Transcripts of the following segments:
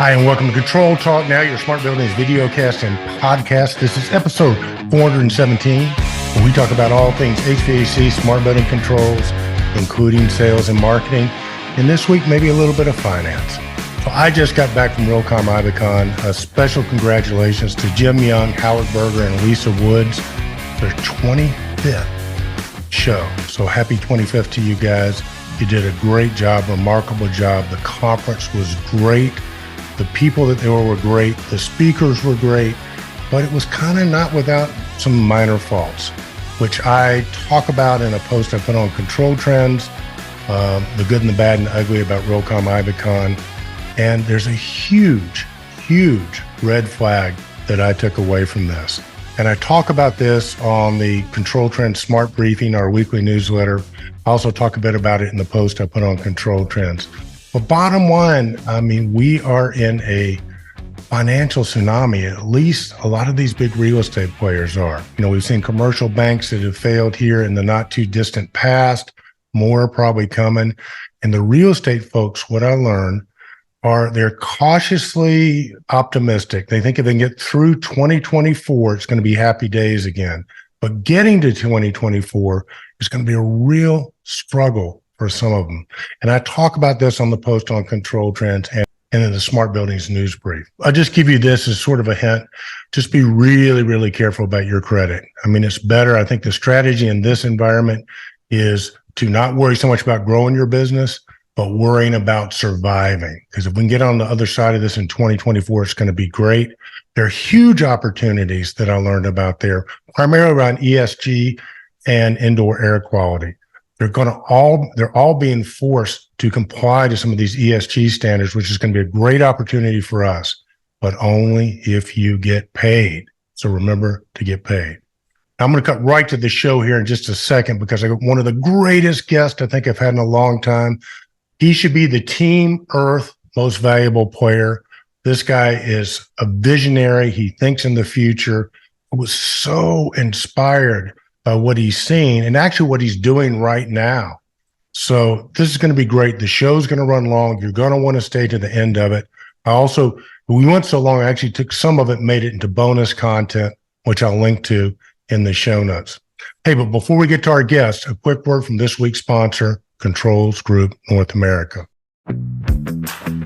Hi, and welcome to Control Talk Now, your smart buildings videocast and podcast. This is episode 417, where we talk about all things HVAC, smart building controls, including sales and marketing. And this week, maybe a little bit of finance. So I just got back from Realcomm IBACon. A special congratulations to Jim Young, Howard Berger, and Lisa Woods, their 25th show. So happy 25th to you guys. You did a great job, remarkable job. The conference was great. The people that there were great. The speakers were great. But it was kind of not without some minor faults, which I talk about in a post I put on Control Trends, the good and the bad and the ugly about Realcomm IBACon. And there's a huge, huge red flag that I took away from this. And I talk about this on the Control Trends Smart Briefing, our weekly newsletter. I also talk a bit about it in the post I put on Control Trends. But bottom line, I mean, we are in a financial tsunami. At least a lot of these big real estate players are. You know, we've seen commercial banks that have failed here in the not too distant past. More are probably coming. And the real estate folks, what I learned, they're cautiously optimistic. They think if they can get through 2024, it's going to be happy days again. But getting to 2024 is going to be a real struggle for some of them. And I talk about this on the post on Control Trends and in the Smart Buildings News Brief. I'll just give you this as sort of a hint. Just be really, really careful about your credit. I mean, it's better. I think the strategy in this environment is to not worry so much about growing your business, but worrying about surviving. Because if we can get on the other side of this in 2024, it's going to be great. There are huge opportunities that I learned about there, primarily around ESG and indoor air quality. They're all being forced to comply to some of these ESG standards, which is going to be a great opportunity for us, but only if you get paid. So remember to get paid. I'm going to cut right to the show here in just a second because I got one of the greatest guests I think I've had in a long time. He should be the Team Earth most valuable player. This guy is a visionary. He thinks in the future. I was so inspired by what he's seen and actually what he's doing right now. So this is going to be great. The show's going to run long. You're going to want to stay to the end of it. We went so long, I actually took some of it, made it into bonus content, which I'll link to in the show notes. Hey, but before we get to our guest, a quick word from this week's sponsor, Controls Group North America.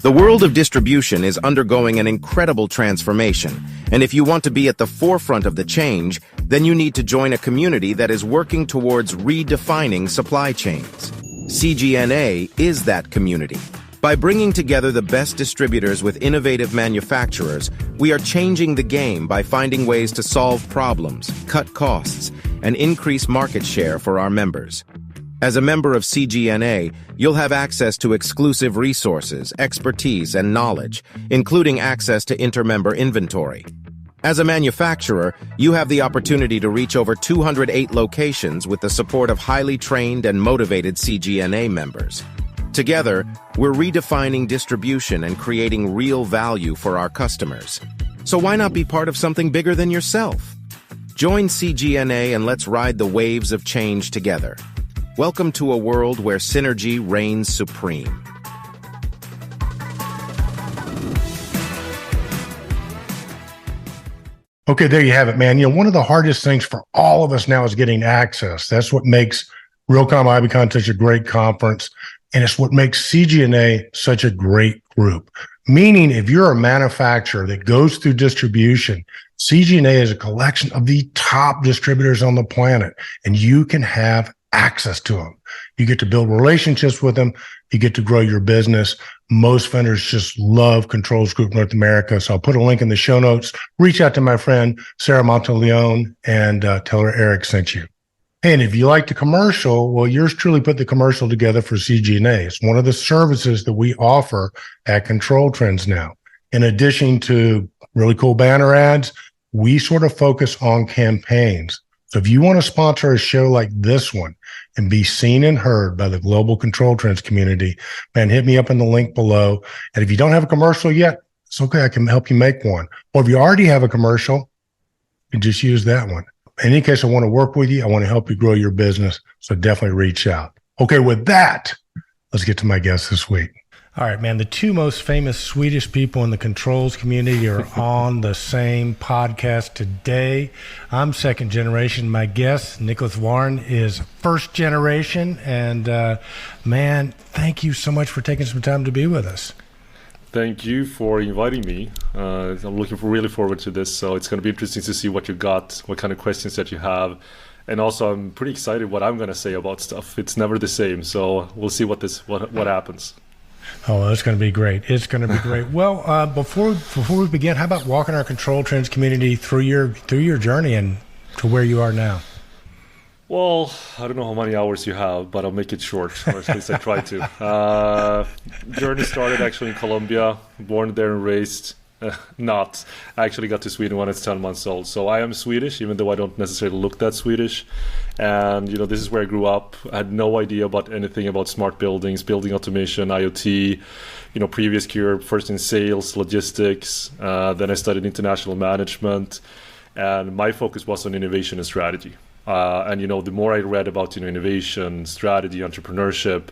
The world of distribution is undergoing an incredible transformation, and if you want to be at the forefront of the change, then you need to join a community that is working towards redefining supply chains. CGNA is that community. By bringing together the best distributors with innovative manufacturers, we are changing the game by finding ways to solve problems, cut costs, and increase market share for our members. As a member of CGNA, you'll have access to exclusive resources, expertise, and knowledge, including access to intermember inventory. As a manufacturer, you have the opportunity to reach over 208 locations with the support of highly trained and motivated CGNA members. Together, we're redefining distribution and creating real value for our customers. So why not be part of something bigger than yourself? Join CGNA and let's ride the waves of change together. Welcome to a world where synergy reigns supreme. Okay, there you have it, man. You know, one of the hardest things for all of us now is getting access. That's what makes Realcomm IBACon such a great conference, and it's what makes CGNA such a great group. Meaning, if you're a manufacturer that goes through distribution, CGNA is a collection of the top distributors on the planet, and you can have access to them. You get to build relationships with them. You get to grow your business. Most vendors just love Controls Group North America. So I'll put a link in the show notes. Reach out to my friend, Sarah Monteleone, and tell her Eric sent you. And if you like the commercial, well, yours truly put the commercial together for CGNA. It's one of the services that we offer at Control Trends now. In addition to really cool banner ads, we sort of focus on campaigns. So if you want to sponsor a show like this one and be seen and heard by the global Control Trends community, man, hit me up in the link below. And if you don't have a commercial yet, it's okay. I can help you make one. Or if you already have a commercial, you can just use that one. In any case, I want to work with you. I want to help you grow your business. So definitely reach out. Okay, with that, let's get to my guest this week. All right, man. The two most famous Swedish people in the controls community are on the same podcast today. I'm second generation. My guest, Nicolas Waern, is first generation. And man, thank you so much for taking some time to be with us. Thank you for inviting me. I'm looking really forward to this. So it's going to be interesting to see what you got, what kind of questions that you have. And also, I'm pretty excited what I'm going to say about stuff. It's never the same. So we'll see what happens. Oh, it's going to be great. It's going to be great. Well, before we begin, how about walking our control trends community through your journey and to where you are now? Well, I don't know how many hours you have, but I'll make it short, or at least I try to. Journey started actually in Colombia, born there and raised. Not. I actually got to Sweden when I was 10 months old. So I am Swedish, even though I don't necessarily look that Swedish. And, this is where I grew up. I had no idea about anything about smart buildings, building automation, IoT. Previous career, first in sales, logistics. Then I studied international management. And my focus was on innovation and strategy. And the more I read about, innovation, strategy, entrepreneurship,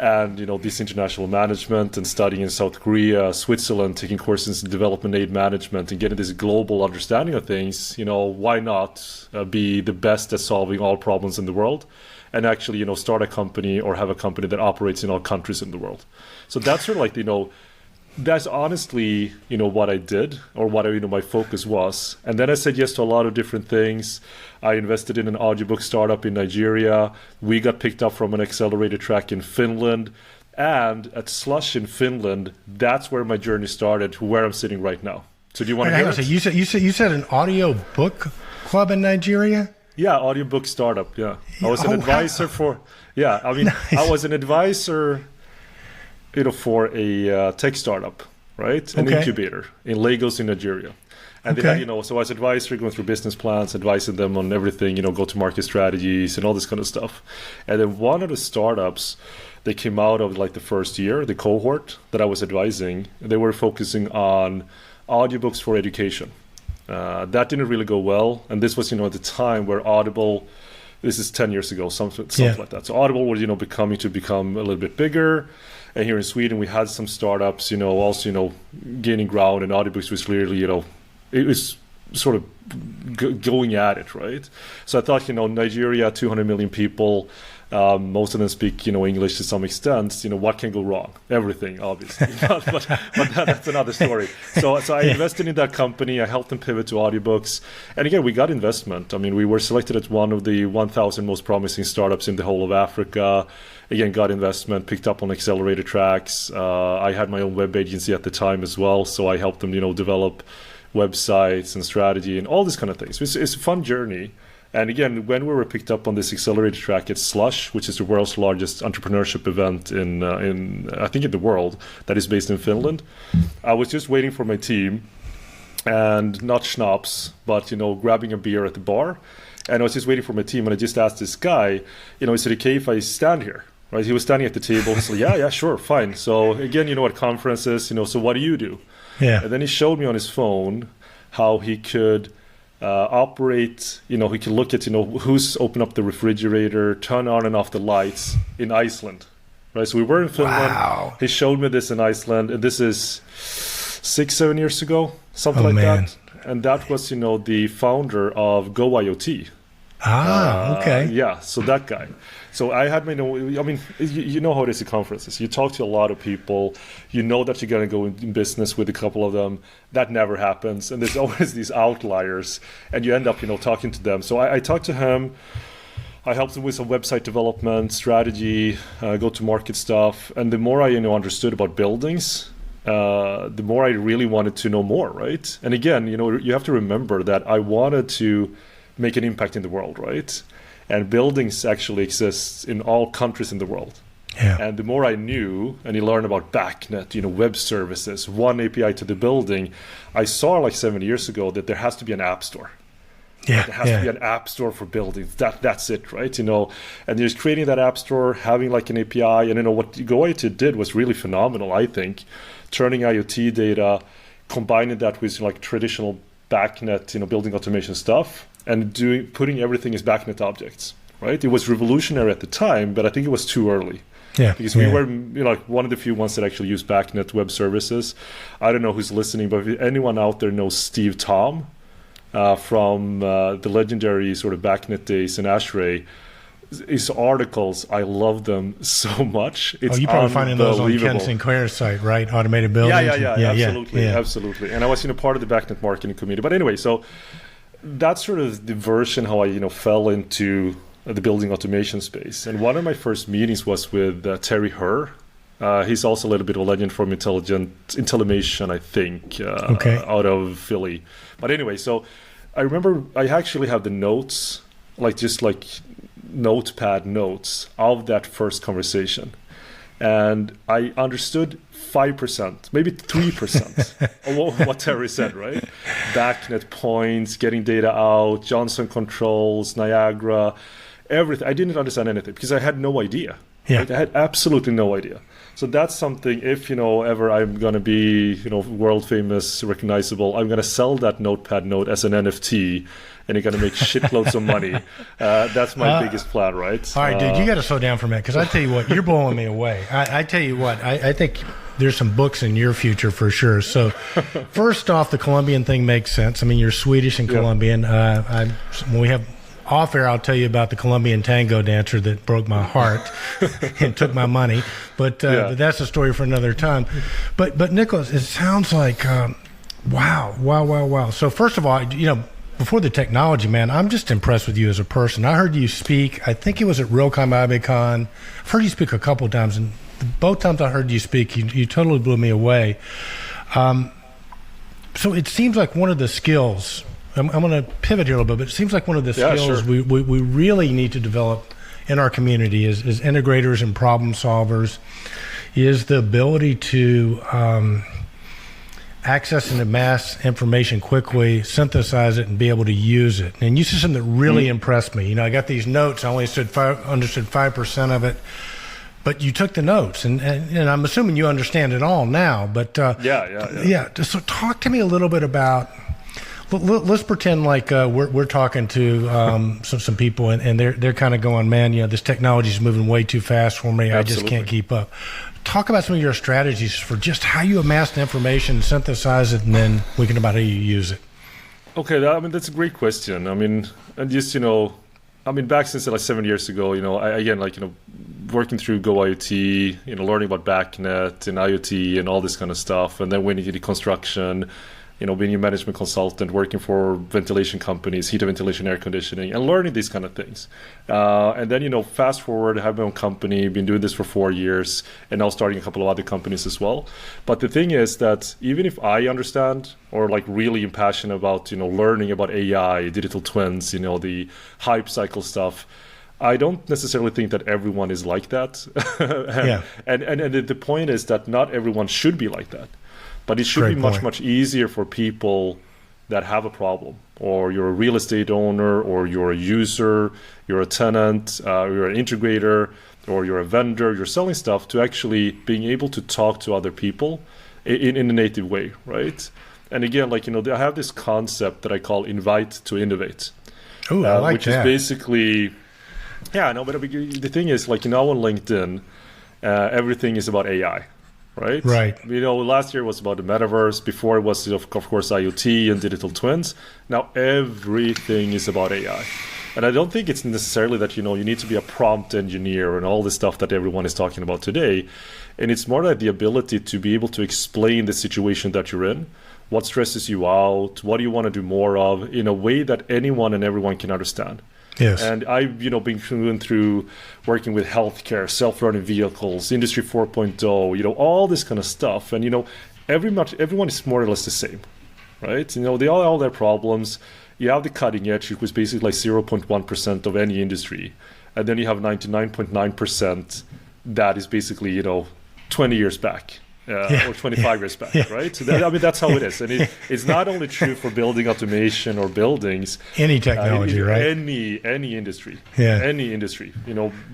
and this international management and studying in South Korea, Switzerland, taking courses in development aid management and getting this global understanding of things, why not be the best at solving all problems in the world and actually, start a company or have a company that operates in all countries in the world. So that's sort of like, that's honestly, what I did or what my focus was. And then I said yes to a lot of different things. I invested in an audiobook startup in Nigeria. We got picked up from an accelerator track in Finland. And at Slush in Finland, that's where my journey started, where I'm sitting right now. So do you want to hear it? You said an audio book club in Nigeria? Yeah, audiobook startup, yeah. I was an advisor nice. I was an advisor for a tech startup, right? An incubator in Lagos in Nigeria. And they had, so I was advisor going through business plans, advising them on everything, go-to-market strategies and all this kind of stuff. And then one of the startups, they came out of like the first year, the cohort that I was advising, they were focusing on audiobooks for education. That didn't really go well. And this was, at the time where Audible, this is 10 years ago, something like that. So Audible was, become a little bit bigger. And here in Sweden, we had some startups, also, gaining ground, and audiobooks was clearly, it was sort of going at it, right? So I thought, Nigeria, 200 million people, most of them speak, English to some extent. What can go wrong? Everything, obviously. but that's another story. So I invested in that company. I helped them pivot to audiobooks. And again, we got investment. I mean, we were selected as one of the 1,000 most promising startups in the whole of Africa. Again, got investment, picked up on accelerator tracks. I had my own web agency at the time as well. So I helped them, develop websites and strategy and all these kind of things. It's a fun journey. And again, when we were picked up on this accelerator track at Slush, which is the world's largest entrepreneurship event in the world, that is based in Finland, I was just waiting for my team, and not schnapps, but grabbing a beer at the bar. And I was just waiting for my team, and I just asked this guy, is it okay if I stand here? Right? He was standing at the table. He said, yeah, sure, fine. So again, at conferences, so what do you do? Yeah. And then he showed me on his phone how he could operate, he can look at, who's opened up the refrigerator, turn on and off the lights in Iceland, right? So we were in Finland. Wow. He showed me this in Iceland, and this is 6-7 years ago, something that. And that was, the founder of Go-IoT. Okay. Yeah, so that guy. So I had you know how it is at conferences. You talk to a lot of people. You know that you're going to go in business with a couple of them. That never happens. And there's always these outliers. And you end up, talking to them. So I talked to him. I helped him with some website development, strategy, go-to-market stuff. And the more I understood about buildings, the more I really wanted to know more, right? And again, you have to remember that I wanted to make an impact in the world, right? And buildings actually exist in all countries in the world. Yeah. And the more I knew, and you learn about BACnet, web services, one API to the building, I saw like 7 years ago that there has to be an app store. Yeah. There has to be an app store for buildings. That's it, right? And just creating that app store, having like an API, and what Go-IoT did was really phenomenal, I think. Turning IoT data, combining that with like traditional BACnet, building automation stuff, and putting everything as BACnet objects, right? It was revolutionary at the time, but I think it was too early. Yeah, because we were like one of the few ones that actually use BACnet web services. I don't know who's listening, but if anyone out there knows Steve Tom from the legendary sort of BACnet days in ASHRAE, his articles, I love them so much. It's you probably finding those on Ken Sinclair's site, right? Automated buildings. Yeah, absolutely. And I was part of the BACnet marketing committee. But anyway, so that's sort of the version how I fell into the building automation space. And one of my first meetings was with Terry Herr. He's also a little bit of a legend from Intellimation, I think, out of Philly. But anyway, so I remember I actually have the notes, just notepad notes of that first conversation. And I understood 5%, maybe 3% of what Terry said, right? BACnet points, getting data out, Johnson controls, Niagara, everything. I didn't understand anything because I had no idea. Yeah. Right? I had absolutely no idea. So that's something, if, ever I'm going to be, world famous, recognizable, I'm going to sell that notepad note as an NFT and you're going to make shitloads of money. That's my biggest plan, right? All right, dude, you got to slow down for a minute because I tell you what, you're blowing me away. I tell you what, I think there's some books in your future for sure. So first off, the Colombian thing makes sense. I mean, you're Swedish and Colombian. When we have off air, I'll tell you about the Colombian tango dancer that broke my heart and took my money. But that's a story for another time. But Nicolas, it sounds like, wow. So first of all, before the technology, man, I'm just impressed with you as a person. I heard you speak, I think it was at Realcomm IBCon. I've heard you speak a couple of times, and both times I heard you speak, you totally blew me away. So it seems like one of the skills, I'm going to pivot here a little bit, but it seems like one of the skills we really need to develop in our community as integrators and problem solvers is the ability to access and amass information quickly, synthesize it, and be able to use it. And you said something that really impressed me. I got these notes. I only understood 5% of it. But you took the notes, and I'm assuming you understand it all now. But yeah. So talk to me a little bit about. Let's pretend like we're talking to some people, and they're kind of going, man, this technology is moving way too fast for me. Absolutely. I just can't keep up. Talk about some of your strategies for just how you amass the information, synthesize it, and then we can about how you use it. Okay, that's a great question. And just back since 7 years ago, working through Go-IoT, learning about BACnet and IoT and all this kind of stuff, and then when you get construction, being a management consultant, working for ventilation companies, heater ventilation, air conditioning, and learning these kind of things. And then, fast forward, I have my own company, been doing this for 4 years, and now starting a couple of other companies as well. But the thing is that even if I understand or really am passionate about, learning about AI, digital twins, the hype cycle stuff, I don't necessarily think that everyone is like that. And the point is that not everyone should be like that. But it should be much easier for people that have a problem, or you're a real estate owner, or you're a user, you're a tenant, you're an integrator, or you're a vendor, you're selling stuff, to actually being able to talk to other people in a native way, right? And again, I have this concept that I call invite to innovate. Oh, I like which that. Is basically, but the thing is, on LinkedIn, everything is about AI. Right. Last year was about the metaverse. Before it was, of course, IoT and digital twins. Now everything is about AI. And I don't think it's necessarily that, you need to be a prompt engineer and all this stuff that everyone is talking about today. And it's more like the ability to be able to explain the situation that you're in, what stresses you out, what do you want to do more of, in a way that anyone and everyone can understand. Yes. And I've been going through working with healthcare, self-learning vehicles, Industry 4.0, all this kind of stuff. And everyone is more or less the same, right? They all have their problems. You have the cutting edge, which was basically 0.1% of any industry, and then you have 99.9% that is basically 20 years back. Or 25 years back, right? So that's how it is. And it's not only true for building automation or buildings. Any technology, right? Any industry. Any industry,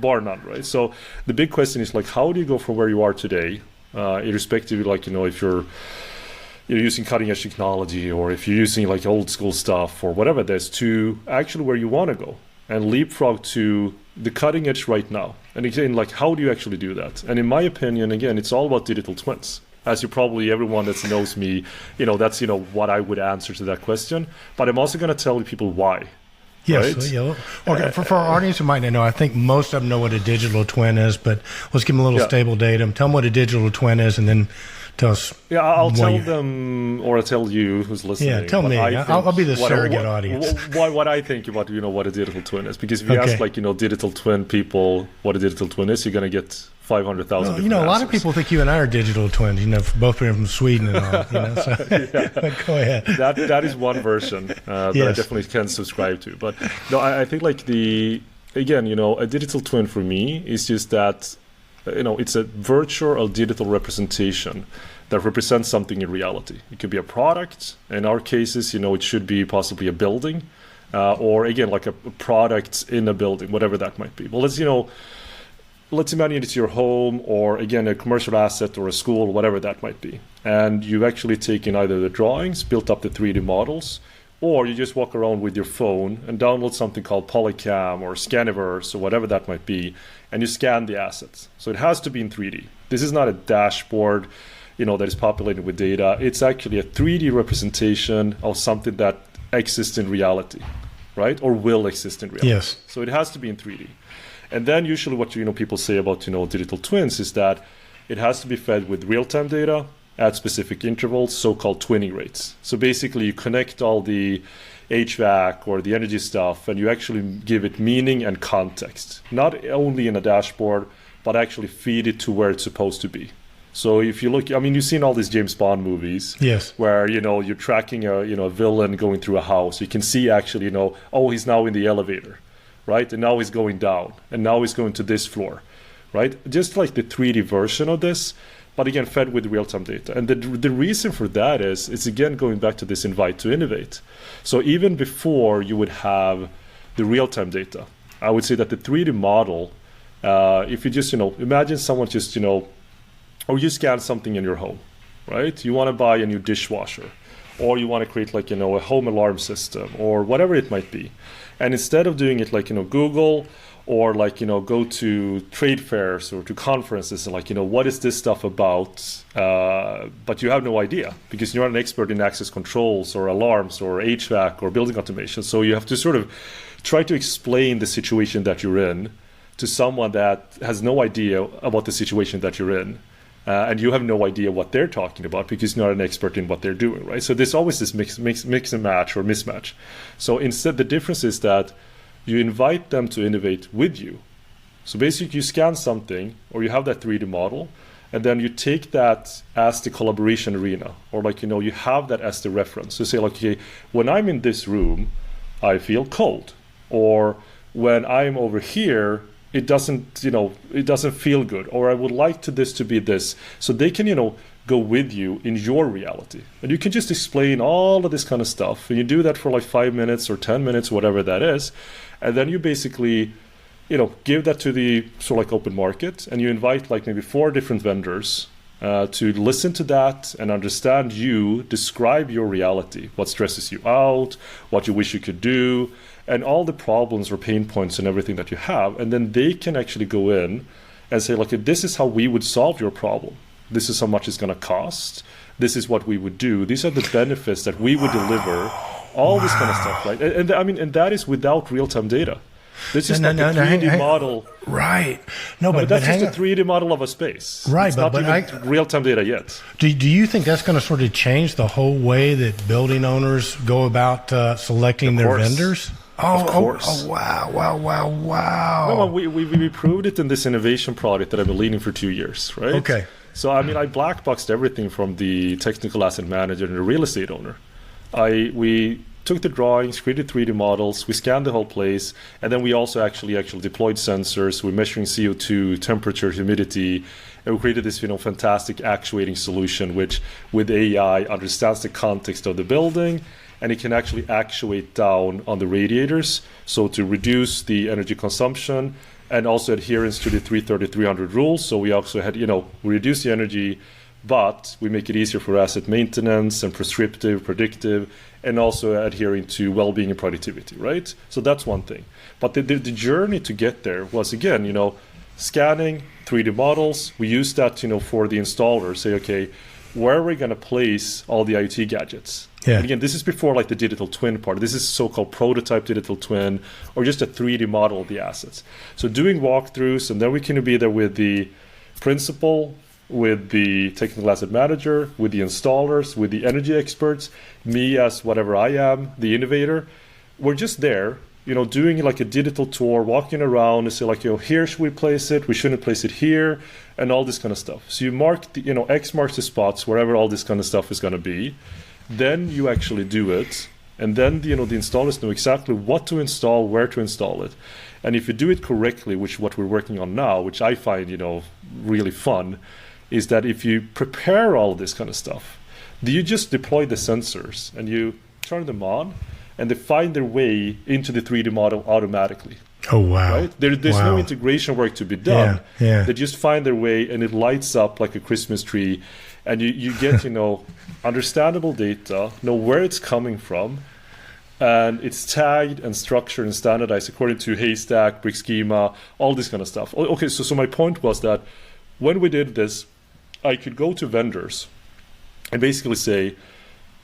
bar none, right? So the big question is, how do you go from where you are today, irrespective of, if you're using cutting edge technology, or if you're using old school stuff or whatever it is, to actually where you want to go and leapfrog to the cutting edge right now. And again, like, how do you actually do that? And in my opinion, again, it's all about digital twins. As you probably, everyone that knows me, that's, what I would answer to that question. But I'm also going to tell people why. Yes. Right? Yeah. Okay. For our audience who might not know, I think most of them know what a digital twin is, but let's give them a little stable datum. Tell them what a digital twin is, and then tell us. Yeah, I'll tell them, or I'll tell you who's listening. Yeah, tell me. I'll be the surrogate audience. What I think about, what a digital twin is. Because if you ask, digital twin people what a digital twin is, you're going to get 500,000 a lot of people think you and I are digital twins, both are from Sweden and all, so go ahead. That is one version that I definitely can subscribe to. But no, I think a digital twin for me is just that, it's a virtual or digital representation that represents something in reality. It could be a product. In our cases, it should be possibly a building, or again, like a product in a building, whatever that might be. Well, let's imagine it's your home, or again, a commercial asset or a school, whatever that might be. And you've actually taken either the drawings, built up the 3D models, or you just walk around with your phone and download something called Polycam or Scaniverse or whatever that might be, and you scan the assets. So it has to be in 3D. This is not a dashboard, that is populated with data. It's actually a 3D representation of something that exists in reality, right? Or will exist in reality. Yes. So it has to be in 3D. And then usually what people say about digital twins is that it has to be fed with real-time data at specific intervals, so-called twinning rates. So basically you connect all the HVAC or the energy stuff, and you actually give it meaning and context, not only in a dashboard, but actually feed it to where it's supposed to be. So if you look, you've seen all these James Bond movies, yes, where you're tracking a villain going through a house. You can see actually, he's now in the elevator, right? And now he's going down, and now he's going to this floor, right? Just like the 3D version of this, but again, fed with real-time data. And the reason for that is, it's again going back to this invite to innovate. So even before you would have the real-time data, I would say that the 3D model, if you just, imagine someone just, or you scan something in your home, right? You want to buy a new dishwasher, or you want to create a home alarm system, or whatever it might be. And instead of doing it Google, or go to trade fairs or to conferences and what is this stuff about? But you have no idea, because you're not an expert in access controls or alarms or HVAC or building automation. So you have to sort of try to explain the situation that you're in to someone that has no idea about the situation that you're in. And you have no idea what they're talking about, because you're not an expert in what they're doing, right? So there's always this mix and match or mismatch. So instead, the difference is that you invite them to innovate with you. So basically, you scan something, or you have that 3D model, and then you take that as the collaboration arena, or you have that as the reference. So say okay, when I'm in this room, I feel cold, or when I'm over here, it doesn't feel good, or I would like this to be this. So they can, go with you in your reality. And you can just explain all of this kind of stuff. And you do that for 5 minutes or 10 minutes, whatever that is. And then you basically, give that to the sort of open market, and you invite maybe 4 different vendors to listen to that and understand you, describe your reality, what stresses you out, what you wish you could do, and all the problems or pain points and everything that you have. And then they can actually go in and say, this is how we would solve your problem. This is how much it's going to cost. This is what we would do. These are the benefits that we would deliver. All this kind of stuff, right? And that is without real-time data. This is like a 3D model. Right. But that's just a 3D model of a space. Right. It's not even real-time data yet. Do you think that's going to sort of change the whole way that building owners go about selecting their vendors? Of course. Oh, wow. No, we proved it in this innovation project that I've been leading for 2 years, right? Okay. So, I black boxed everything from the technical asset manager and the real estate owner. We took the drawings, created 3D models, we scanned the whole place, and then we also actually deployed sensors. We're measuring CO2, temperature, humidity, and we created this fantastic actuating solution, which with AI understands the context of the building, and it can actually actuate down on the radiators, so to reduce the energy consumption and also adherence to the 330-300 rules. So we also had, we reduce the energy, but we make it easier for asset maintenance and prescriptive, predictive, and also adhering to well-being and productivity, right? So that's one thing. But the journey to get there was, again, scanning, 3D models. We use that, for the installer. Say, okay, where are we going to place all the IoT gadgets? Yeah. And again, this is before like the digital twin part. This is so-called prototype digital twin, or just a 3D model of the assets. So doing walkthroughs, and then we can be there with the principal, with the technical asset manager, with the installers, with the energy experts, me as whatever I am, the innovator. We're just there, doing like a digital tour, walking around and say like, here should we place it? We shouldn't place it here, and all this kind of stuff. So you mark the, X marks the spots wherever all this kind of stuff is going to be. Then you actually do it, and then the installers know exactly what to install, where to install it. And if you do it correctly, which is what we're working on now, which I find really fun, is that if you prepare all this kind of stuff, you just deploy the sensors and you turn them on, and they find their way into the 3D model automatically. Oh, wow. Right? There's no integration work to be done. Yeah. They just find their way, and it lights up like a Christmas tree. And you get, understandable data, know where it's coming from, and it's tagged and structured and standardized according to Haystack, Brick Schema, all this kind of stuff. Okay, so my point was that when we did this, I could go to vendors and basically say,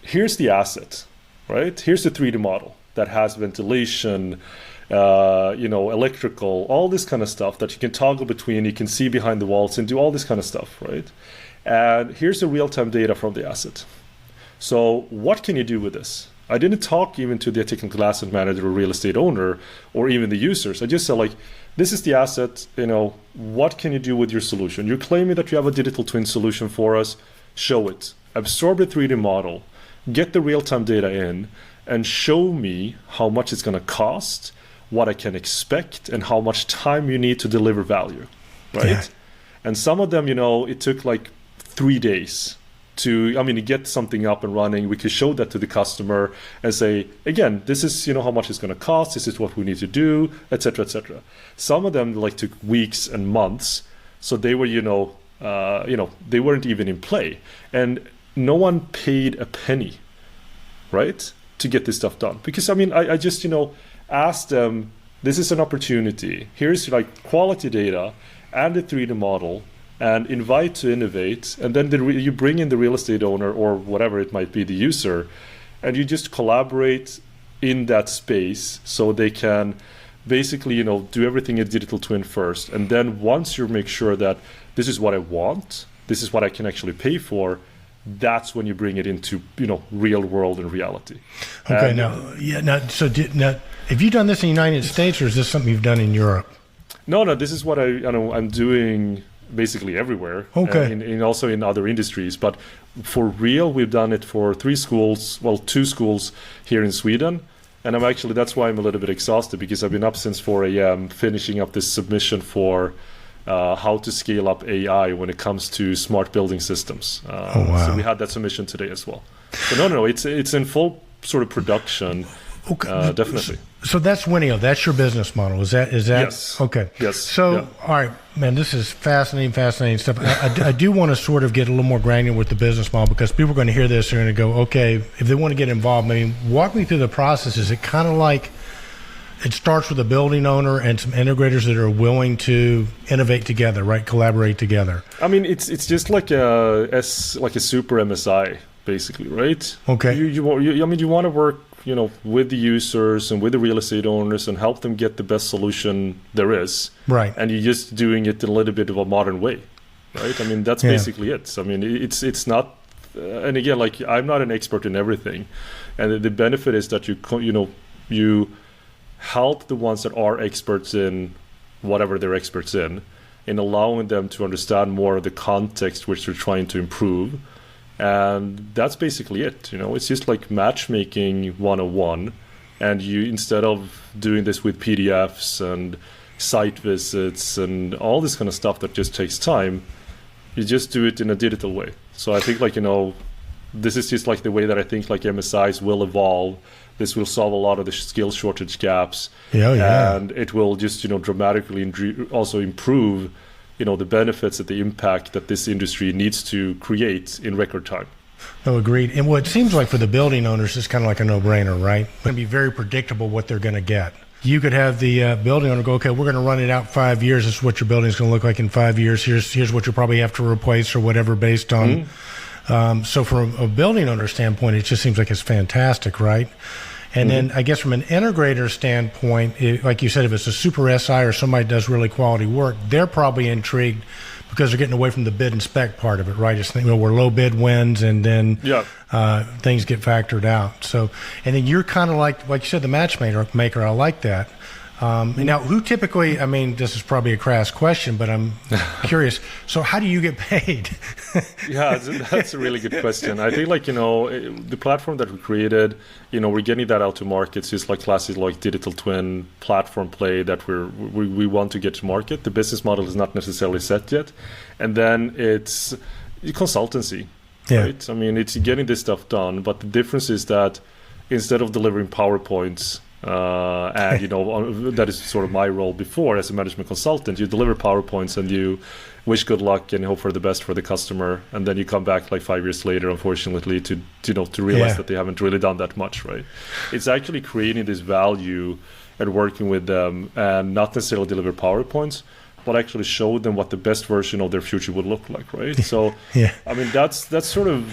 here's the asset, right? Here's the 3D model that has ventilation, electrical, all this kind of stuff that you can toggle between, you can see behind the walls and do all this kind of stuff, right? And here's the real-time data from the asset. So what can you do with this? I didn't talk even to the technical asset manager or real estate owner or even the users. I just said like, this is the asset, what can you do with your solution? You're claiming that you have a digital twin solution for us. Show it. Absorb the 3D model, get the real-time data in, and show me how much it's going to cost, what I can expect, and how much time you need to deliver value, right? Yeah. And some of them, it took like 3 days to get something up and running. We could show that to the customer and say, again, this is how much it's going to cost, this is what we need to do, etc., etc. Some of them like took weeks and months, so they were they weren't even in play, and no one paid a penny, right, to get this stuff done. Because I just asked them, this is an opportunity, here's like quality data and the 3D model, and invite to Innovate, and then you bring in the real estate owner or whatever it might be, the user, and you just collaborate in that space so they can basically do everything in digital twin first, and then once you make sure that this is what I want, this is what I can actually pay for, that's when you bring it into real world and reality. Okay, have you done this in the United States, or is this something you've done in Europe? No, this is what I'm doing basically everywhere. Okay. And also in other industries. But for real, we've done it for 2 schools here in Sweden. And that's why I'm a little bit exhausted, because I've been up since 4 a.m. finishing up this submission for how to scale up AI when it comes to smart building systems. Wow. So we had that submission today as well. So no, it's in full sort of production. Okay. Definitely. So that's Winniio. That's your business model. Is that? Yes. Okay. Yes. So, yeah. All right, man, this is fascinating stuff. I do want to sort of get a little more granular with the business model, because people are going to hear this. They're going to go, okay, if they want to get involved, walk me through the process. Is it kind of like it starts with a building owner and some integrators that are willing to innovate together, right? Collaborate together. It's just like a super MSI, basically, right? Okay. You want to work with the users and with the real estate owners and help them get the best solution there is. Right. And you're just doing it in a little bit of a modern way, right? That's basically it. It's not, and again, like, I'm not an expert in everything. And the benefit is that you help the ones that are experts in whatever they're experts in allowing them to understand more of the context which they're trying to improve. And that's basically it. It's just like matchmaking 101. And you, instead of doing this with PDFs and site visits and all this kind of stuff that just takes time, you just do it in a digital way. So I think this is just like the way that I think like MSIs will evolve. This will solve a lot of the skill shortage gaps. Yeah. And it will just, dramatically also improve the benefits and the impact that this industry needs to create in record time. No, agreed. And what it seems like for the building owners is kind of like a no-brainer, right? It's going to be very predictable what they're going to get. you could have the building owner go, okay, we're going to run it out 5 years. This is what your building's going to look like in 5 years. Here's what you'll probably have to replace or whatever based on. So from a building owner standpoint, it just seems like it's fantastic, right? And then I guess from an integrator standpoint, like you said, if it's a super SI or somebody does really quality work, they're probably intrigued because they're getting away from the bid and spec part of it, right? It's where low bid wins and then things get factored out. So, and then you're kind of like you said, the matchmaker. I like that. Now, who typically, I mean, this is probably a crass question, but I'm curious. So how do you get paid? Yeah, that's a really good question. I think the platform that we created, we're getting that out to markets. It's like classic digital twin platform play that we want to get to market. The business model is not necessarily set yet. And then it's consultancy, right? I mean, it's getting this stuff done, but the difference is that instead of delivering PowerPoints, and that is sort of my role before as a management consultant, you deliver PowerPoints and you wish good luck and hope for the best for the customer, and then you come back 5 years later, unfortunately, to realize that they haven't really done that much, right? It's actually creating this value and working with them, and not necessarily deliver PowerPoints, but actually show them what the best version of their future would look like, right? So, I mean, that's sort of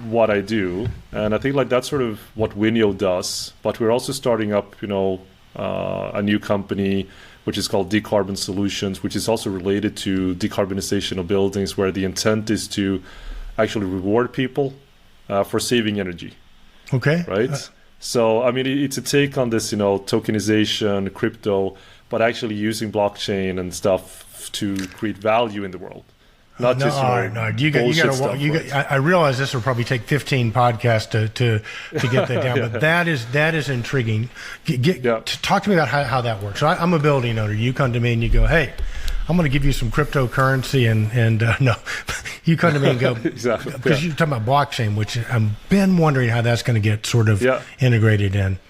what I do, and I think that's sort of what Winniio does. But we're also starting up, a new company which is called Decarbon Solutions, which is also related to decarbonization of buildings, where the intent is to actually reward people for saving energy. Okay. Right. So, I mean, it's a take on this, tokenization, crypto, but actually using blockchain and stuff to create value in the world. Not just I realize this will probably take 15 podcasts to get that down, but that is intriguing. Talk to me about how that works. So I'm a building owner. You come to me and you go, hey, I'm going to give you some cryptocurrency, and no, you come to me and go, exactly, because you're talking about blockchain, which I've been wondering how that's going to get sort of integrated in.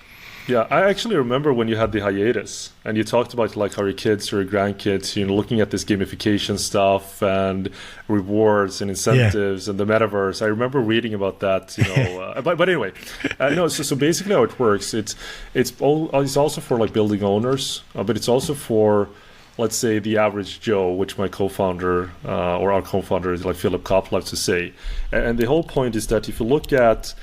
Yeah, I actually remember when you had the hiatus and you talked about how your kids or your grandkids, looking at this gamification stuff and rewards and incentives and the metaverse. I remember reading about that, but anyway, so basically how it works, it's also for building owners, but it's also for, let's say, the average Joe, which my co-founder or our co-founder is Philip Kopp loves to say. And the whole point is that if you look at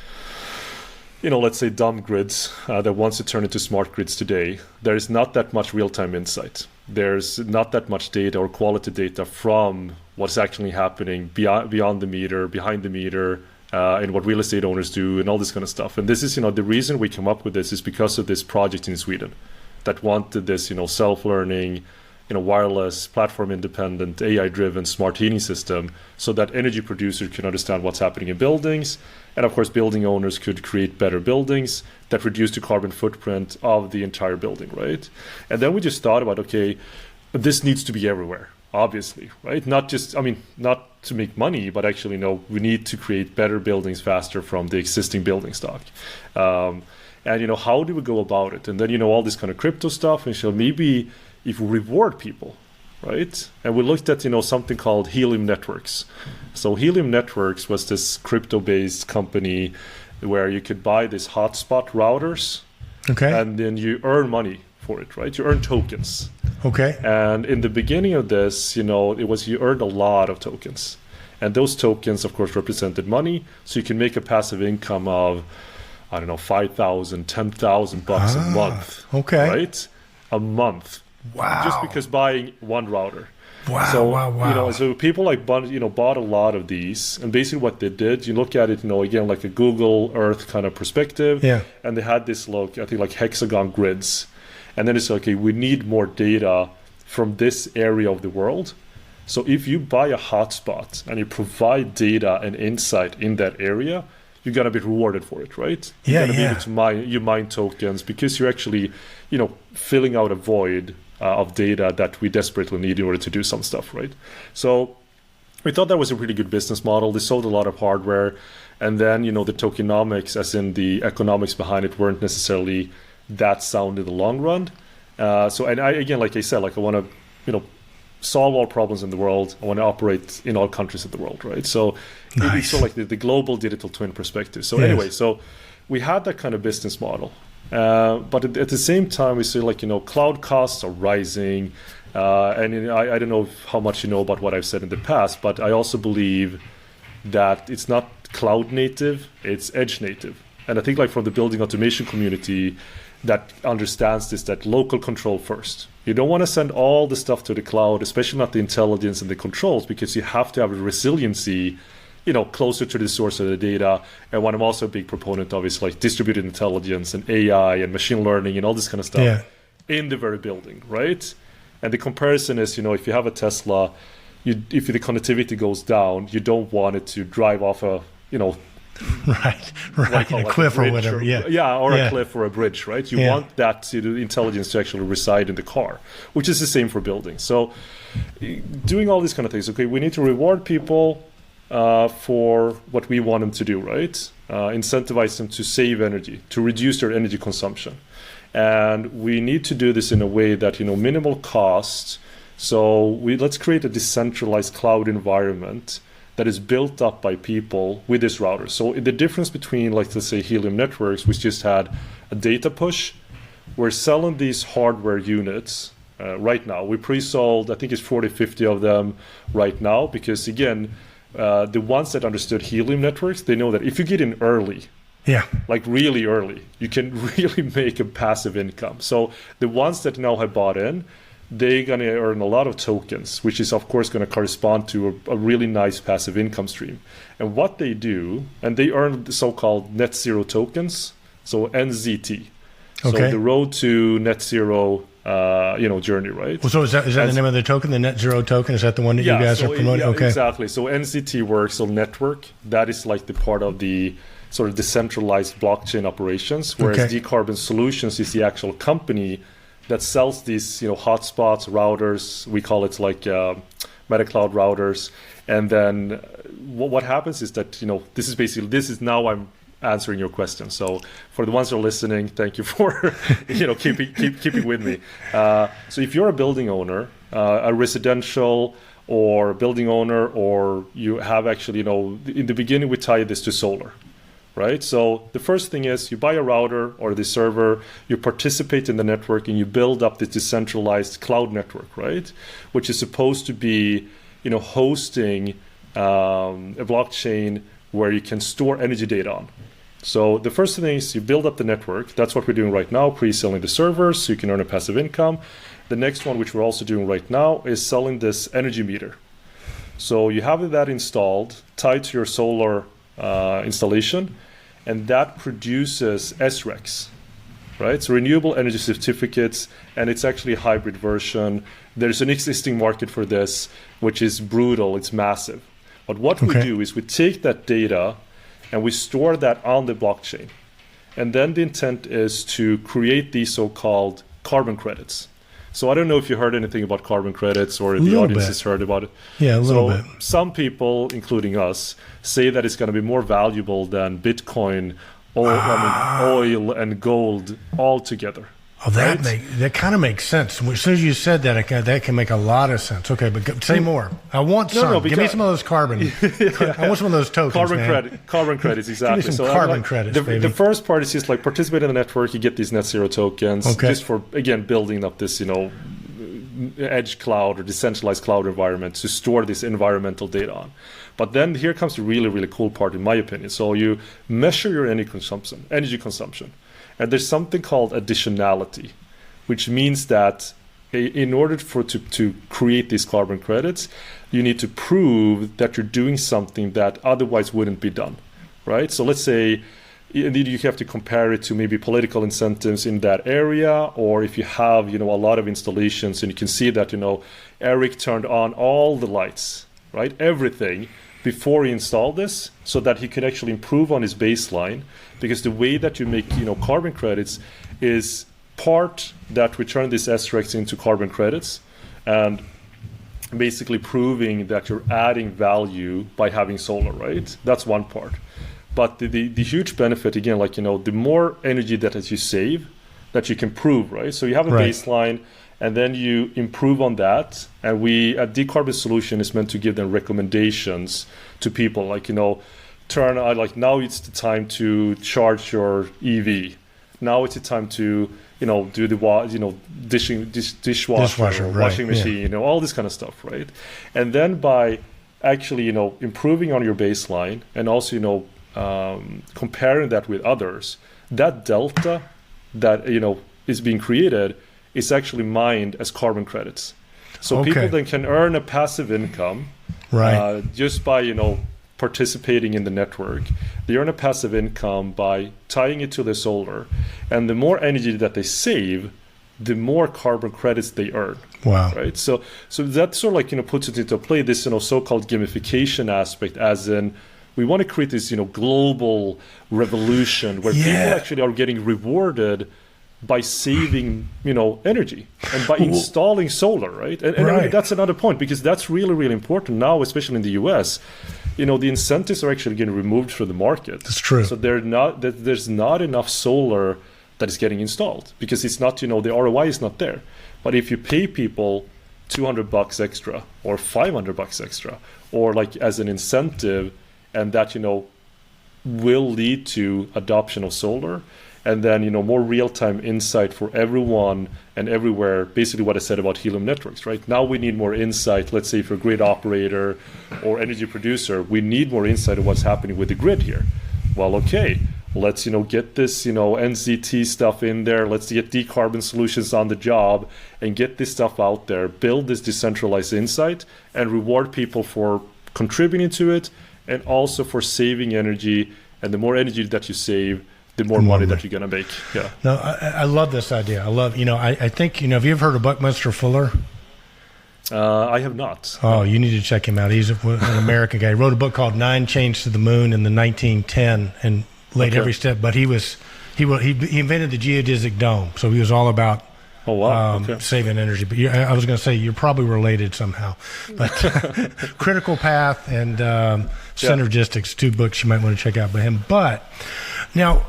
let's say dumb grids that wants to turn into smart grids today, there is not that much real-time insight. There's not that much data or quality data from what's actually happening beyond the meter, behind the meter, and what real estate owners do and all this kind of stuff. And this is, the reason we come up with this is because of this project in Sweden that wanted this, self-learning, wireless, platform-independent, AI-driven smart heating system, so that energy producers can understand what's happening in buildings, and of course, building owners could create better buildings that reduce the carbon footprint of the entire building, right? And then we just thought about, okay, this needs to be everywhere, obviously, right? Not to make money, but actually, we need to create better buildings faster from the existing building stock. And how do we go about it? And then all this kind of crypto stuff, and maybe if we reward people, right? And we looked at something called Helium Networks. So Helium Networks was this crypto-based company where you could buy these hotspot routers, and then you earn money for it, right? You earn tokens. Okay. And in the beginning of this, it was you earned a lot of tokens, and those tokens, of course, represented money. So you can make a passive income of, I don't know, $5,000, $10,000 a month. Okay. Right? A month. Wow. Just because buying one router. Wow. So, wow. So people bought a lot of these, and basically what they did, you look at it, again, like a Google Earth kind of perspective. Yeah. And they had this hexagon grids. And then it's okay, we need more data from this area of the world. So if you buy a hotspot and you provide data and insight in that area, you're going to be rewarded for it, right? You're going to be able to mine tokens because you're actually, filling out a void of data that we desperately need in order to do some stuff, right? So we thought that was a really good business model. They sold a lot of hardware, and then, the tokenomics, as in the economics behind it, weren't necessarily that sound in the long run. And I, again, like I said, I want to, solve all problems in the world. I want to operate in all countries of the world, right? So it's sort of the global digital twin perspective. So anyway, so we had that kind of business model. But at the same time, we say cloud costs are rising. And I don't know how much you know about what I've said in the past, but I also believe that it's not cloud native, it's edge native. And I think from the building automation community that understands this, that local control first. You don't want to send all the stuff to the cloud, especially not the intelligence and the controls, because you have to have a resiliency, closer to the source of the data. And what I'm also a big proponent of is distributed intelligence and AI and machine learning and all this kind of stuff in the very building, right? And the comparison is, if you have a Tesla, if the connectivity goes down, you don't want it to drive off a, right, a cliff or whatever, a cliff or a bridge, right? You want that the intelligence to actually reside in the car, which is the same for buildings. So doing all these kind of things, okay, we need to reward people for what we want them to do, right? Incentivize them to save energy, to reduce their energy consumption. And we need to do this in a way that, minimal cost. So let's create a decentralized cloud environment that is built up by people with this router. So the difference between, let's say, Helium Networks, which just had a data push, we're selling these hardware units right now. We pre-sold, I think it's 40, 50 of them right now, because again, the ones that understood Helium Networks, they know that if you get in early, really early, you can really make a passive income. So the ones that now have bought in, they're going to earn a lot of tokens, which is of course going to correspond to a really nice passive income stream. And what they do, and they earn the so-called net zero tokens, so NZT. So the road to net zero journey, right? Well, so is that the name of the token, the net zero token? Is that the one that you guys are promoting? Yeah, exactly. So NZT works on network. That is the part of the sort of decentralized blockchain operations, whereas Decarbon Solutions is the actual company that sells these, hotspots, routers. We call it meta cloud routers. And then what happens is that, this is now I'm answering your question. So for the ones who are listening, thank you for, keeping with me. So if you're a building owner, a residential or building owner, or you have actually, in the beginning, we tie this to solar. Right? So the first thing is you buy a router or the server, you participate in the network, and you build up this decentralized cloud network, right? Which is supposed to be, hosting a blockchain where you can store energy data on. So the first thing is you build up the network. That's what we're doing right now, pre-selling the servers so you can earn a passive income. The next one, which we're also doing right now, is selling this energy meter. So you have that installed, tied to your solar installation, and that produces SRECs, right? So renewable energy certificates, and it's actually a hybrid version. There's an existing market for this, which is brutal, it's massive. But what we do is we take that data and we store that on the blockchain. And then the intent is to create these so-called carbon credits. So I don't know if you heard anything about carbon credits or if the audience has heard about it. Yeah, a little bit. Some people, including us, say that it's going to be more valuable than Bitcoin, oil and gold all together. Oh, that kind of makes sense. As soon as you said that, that can make a lot of sense. Okay, but say more. I want some. Give me some of those carbon. I want some of those tokens, Carbon credits, exactly. Give me some carbon credits, baby. The first part is just participate in the network. You get these net zero tokens just for, again, building up this, edge cloud or decentralized cloud environment to store this environmental data on. But then here comes the really, really cool part, in my opinion. So you measure your energy consumption. And there's something called additionality, which means that in order to create these carbon credits, you need to prove that you're doing something that otherwise wouldn't be done, right? So let's say you have to compare it to maybe political incentives in that area, or if you have, a lot of installations and you can see that, Eric turned on all the lights, right? Everything before he installed this so that he could actually improve on his baseline, because the way that you make, carbon credits is part that we turn these SRECs into carbon credits and basically proving that you're adding value by having solar, right? That's one part. But the huge benefit, again, the more energy that you save, that you can prove, right? So you have a baseline, and then you improve on that. And we at Decarbon Solution is meant to give them recommendations to people, turn on, now it's the time to charge your EV. Now it's a time to, do the dishwasher, right, washing machine, all this kind of stuff, right? And then by actually, improving on your baseline and also, comparing that with others, that delta that, is being created is actually mined as carbon credits. So people then can earn a passive income just by, participating in the network. They earn a passive income by tying it to the solar. And the more energy that they save, the more carbon credits they earn. Wow. Right. So that sort of like, puts it into play, this, so-called gamification aspect, as in we want to create this, global revolution where people actually are getting rewarded by saving, energy and by installing solar, right? And I mean, that's another point, because that's really, really important now, especially in the US. The incentives are actually getting removed from the market. That's true. So there's not enough solar that is getting installed because it's not, the ROI is not there. But if you pay people $200 extra or $500 extra, or like as an incentive, and that, will lead to adoption of solar, and then, more real-time insight for everyone and everywhere, basically what I said about helium networks, right? Now we need more insight. Let's say if you're a grid operator or energy producer, we need more insight of what's happening with the grid here. Well, okay, let's, get this, NZT stuff in there. Let's get decarbon solutions on the job and get this stuff out there, build this decentralized insight and reward people for contributing to it and also for saving energy. And the more energy that you save, the more money that you're going to make. Yeah. No, I love this idea. I love, I think, have you ever heard of Buckminster Fuller? I have not. Oh, you need to check him out. He's an American guy. He wrote a book called 9 Chains to the Moon in the 1910 and laid every step. But he invented the geodesic dome. So he was all about saving energy. But I was going to say you're probably related somehow. But Critical Path and Synergistics, 2 books you might want to check out by him. But now,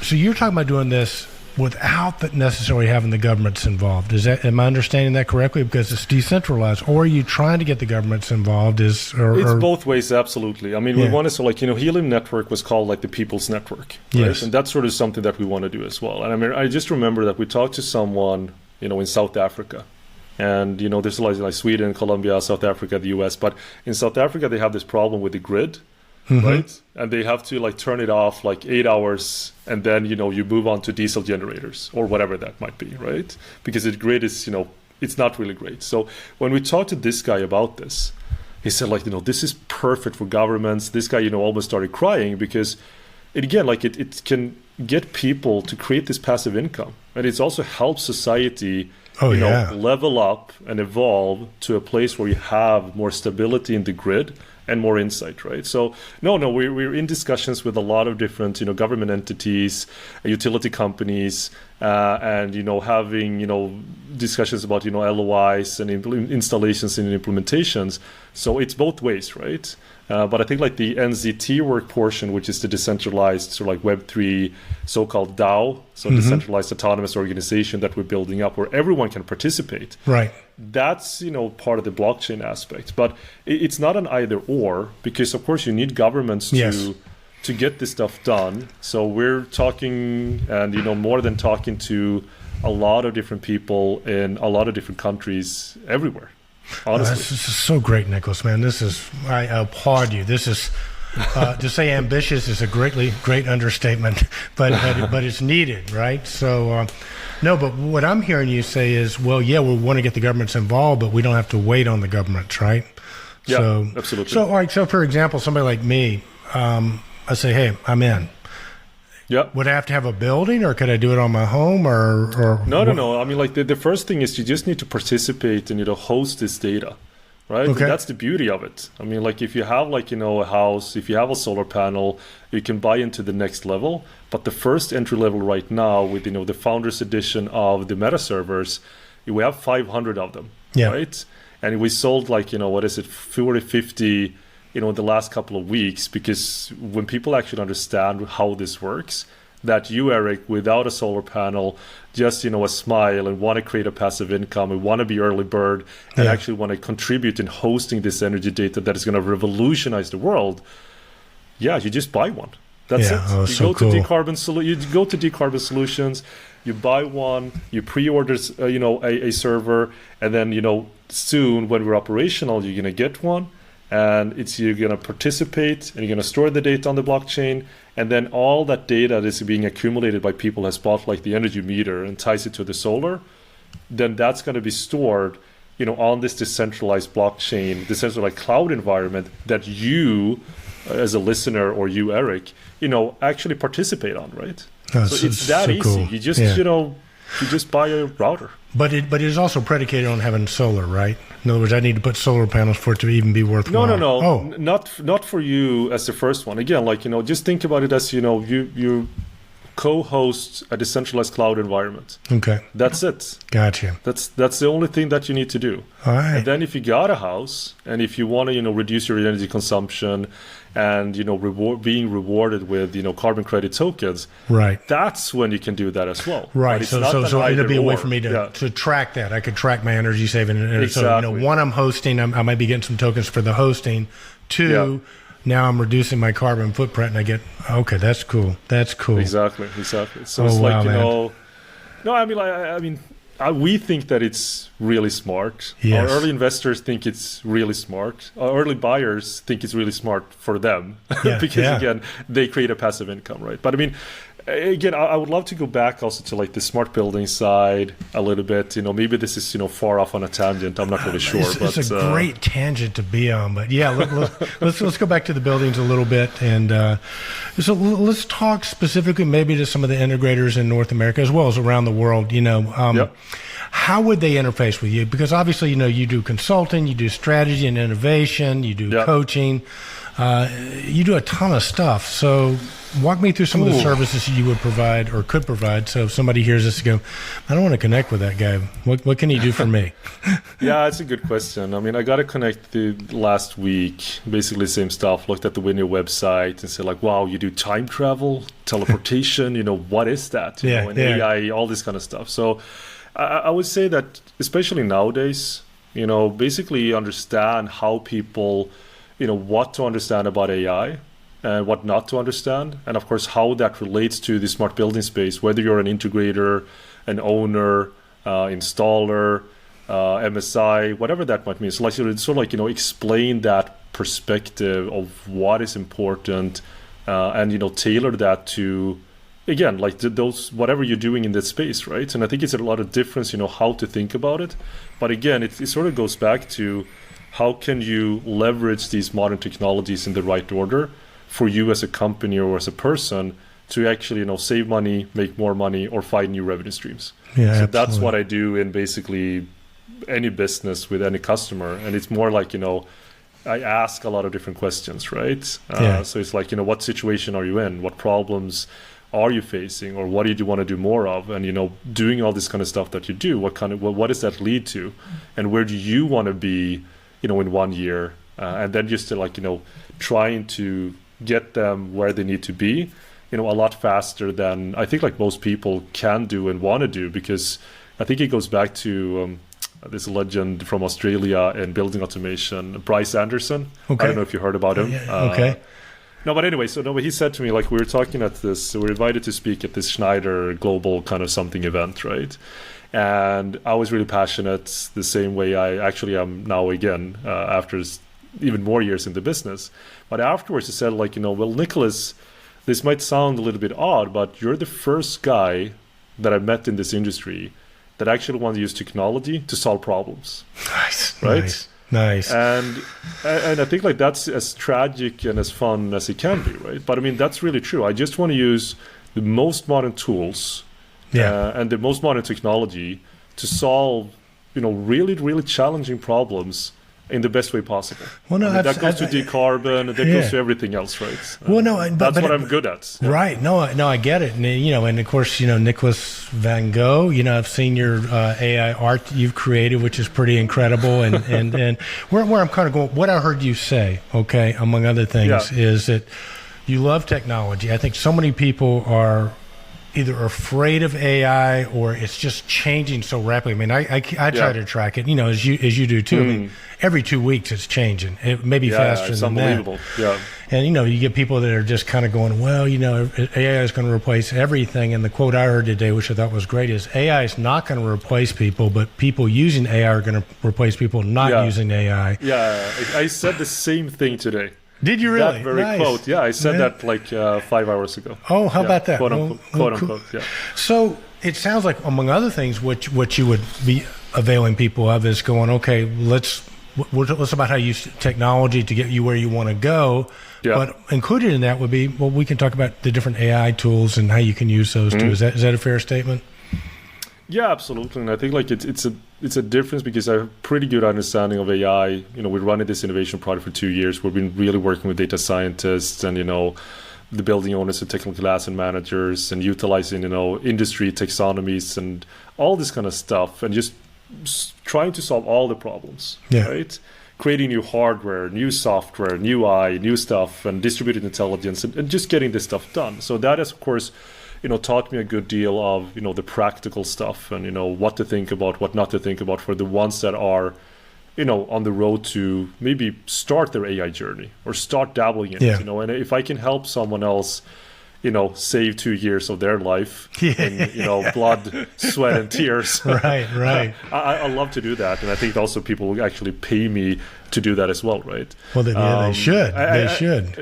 so you're talking about doing this without necessarily having the governments involved. Am I understanding that correctly? Because it's decentralized, or are you trying to get the governments involved? It's both ways, absolutely. I mean, we want to, Helium Network was called like the People's Network, right? Yes. And that's sort of something that we want to do as well. And I mean, I just remember that we talked to someone, in South Africa. And, there's a lot like Sweden, Colombia, South Africa, the US. But in South Africa, they have this problem with the grid. Mm-hmm. Right, and they have to turn it off 8 hours, and then you move on to diesel generators or whatever that might be, right? Because the grid is it's not really great. So when we talked to this guy about this, he said this is perfect for governments. This guy almost started crying because it can get people to create this passive income, and it's also helps society level up and evolve to a place where you have more stability in the grid and more insight, right? So we're in discussions with a lot of different government entities, utility companies, and having discussions about LOIs and installations and implementations. So it's both ways, right? But I think the NZT work portion, which is the decentralized sort of Web3 so-called DAO, so decentralized autonomous organization that we're building up where everyone can participate. Right. That's part of the blockchain aspect, but it's not an either or, because of course you need governments to get this stuff done. So we're talking and more than talking to a lot of different people in a lot of different countries everywhere. Honestly. This is so great, Nicolas, man. I applaud you. This is to say ambitious is a great understatement, but it's needed, right? So but what I'm hearing you say is, we want to get the governments involved, but we don't have to wait on the governments, right? Yeah, so, absolutely. So for example, somebody like me, I say, hey, I'm in. Yeah. Would I have to have a building, or could I do it on my home, or No. I mean, the first thing is you just need to participate and host this data, right? Okay. And that's the beauty of it. I mean, if you have a house, if you have a solar panel, you can buy into the next level. But the first entry level right now with the Founders Edition of the Meta servers, we have 500 of them, right? And we sold 40, 50. In the last couple of weeks, because when people actually understand how this works, that you, Eric, without a solar panel, just, a smile and want to create a passive income and want to be early bird and actually want to contribute in hosting this energy data that is going to revolutionize the world, you just buy one. That's it. Oh, You so go to cool. you go to Decarbon Solutions, you buy one, you pre-order, a server, and then, soon when we're operational, you're going to get one, and you're going to participate, and you're going to store the data on the blockchain, and then all that data that is being accumulated by people has bought like the energy meter and ties it to the solar, then that's going to be stored, on this decentralized blockchain, decentralized cloud environment that you, as a listener, or you, Eric, actually participate on, right? Oh, so it's that so easy. cool. You just, you just buy a router. But it is also predicated on having solar, right? In other words, I need to put solar panels for it to even be worthwhile. No. Oh. Not for you as the first one. Again, just think about it as, you co-host a decentralized cloud environment. Okay. That's it. Gotcha. That's the only thing that you need to do. All right. And then if you got a house, and if you want to, reduce your energy consumption, and being rewarded with carbon credit tokens, right? That's when you can do that as well. Right. So it'll be a way for me to track that. I could track my energy saving. Exactly. So one, I'm hosting. I might be getting some tokens for the hosting. Two. Yeah. Now I'm reducing my carbon footprint, and I get that's cool. That's cool. Exactly. So it's like no, I mean, we think that it's really smart. Yes. Our early investors think it's really smart. Our early buyers think it's really smart for them because again, they create a passive income, right? But I mean, again, I would love to go back also to like the smart building side a little bit. Maybe this is far off on a tangent. I'm not really sure. It's a great tangent to be on, but yeah, let's go back to the buildings a little bit, and so let's talk specifically maybe to some of the integrators in North America as well as around the world. How would they interface with you? Because obviously, you do consulting, you do strategy and innovation, you do coaching, you do a ton of stuff. So walk me through some of the services you would provide or could provide. So if somebody hears this and go, I don't want to connect with that guy. What can he do for me? Yeah, it's a good question. I mean, I got to connect the last week, basically same stuff, looked at the Winniio website and said like, wow, you do time travel, teleportation, what is that? And AI, all this kind of stuff. So I would say that especially nowadays, basically understand how people, what to understand about AI and what not to understand. And of course, how that relates to the smart building space, whether you're an integrator, an owner, installer, MSI, whatever that might mean. So like, sort of like, explain that perspective of what is important and, tailor that to, again, like those, whatever you're doing in that space, right? And I think it's a lot of difference, how to think about it. But again, it sort of goes back to how can you leverage these modern technologies in the right order for you as a company or as a person to actually, save money, make more money, or find new revenue streams. Yeah, so that's what I do in basically any business with any customer. And it's more like, I ask a lot of different questions, right? So it's like, what situation are you in? What problems are you facing, or what do you want to do more of? And doing all this kind of stuff that you do, what does that lead to, and where do you want to be, in 1 year? And then just to like trying to get them where they need to be, a lot faster than I think like most people can do and want to do, because I think it goes back to this legend from Australia in building automation, Bryce Anderson. Okay. I don't know if you heard about him. Okay. No, but anyway, he said to me, like, we were talking at this, so we're invited to speak at this Schneider global kind of something event, right? And I was really passionate the same way I actually am now again, after even more years in the business. But afterwards he said like, well, Nicolas, this might sound a little bit odd, but you're the first guy that I met in this industry that actually wanted to use technology to solve problems. Nice. Right? Nice. And I think like that's as tragic and as fun as it can be, right? But I mean, that's really true. I just want to use the most modern tools and the most modern technology to solve, really, really challenging problems in the best way possible. Well, no, that goes to decarbon, that goes to everything else, right? Well, no, that's what I'm good at. Yeah. Right. No, I get it. And, and of course, Nicolas Waern, I've seen your AI art you've created, which is pretty incredible. And where I'm kind of going, what I heard you say, okay, among other things, is that you love technology. I think so many people are either afraid of AI or it's just changing so rapidly. I mean, I try to track it, as you do too. I mean, every 2 weeks it's changing. It may be faster it's than unbelievable. that. And, you get people that are just kind of going, well, AI is going to replace everything. And the quote I heard today, which I thought was great, is AI is not going to replace people, but people using AI are going to replace people not using AI. Yeah, I said the same thing today. Did you really? That very quote. Yeah, I said that like 5 hours ago. Oh, how about that? Quote unquote, yeah. So it sounds like, among other things, what you would be availing people of is going, okay, let's about how you use technology to get you where you want to go. Yeah. But included in that would be, well, we can talk about the different AI tools and how you can use those too. Is that a fair statement? Yeah, absolutely. And I think like it's a difference because I have a pretty good understanding of AI. We're running this innovation project for 2 years. We've been really working with data scientists and, the building owners and technical asset managers and utilizing, industry taxonomies and all this kind of stuff and just trying to solve all the problems, right? Creating new hardware, new software, new AI, new stuff, and distributed intelligence, and just getting this stuff done. So that has, of course, taught me a good deal of, the practical stuff and, what to think about, what not to think about for the ones that are, on the road to maybe start their AI journey or start dabbling in it, and if I can help someone else, save 2 years of their life in, blood, sweat, and tears. Right. I love to do that. And I think also people will actually pay me to do that as well, right? Well, they should. They should.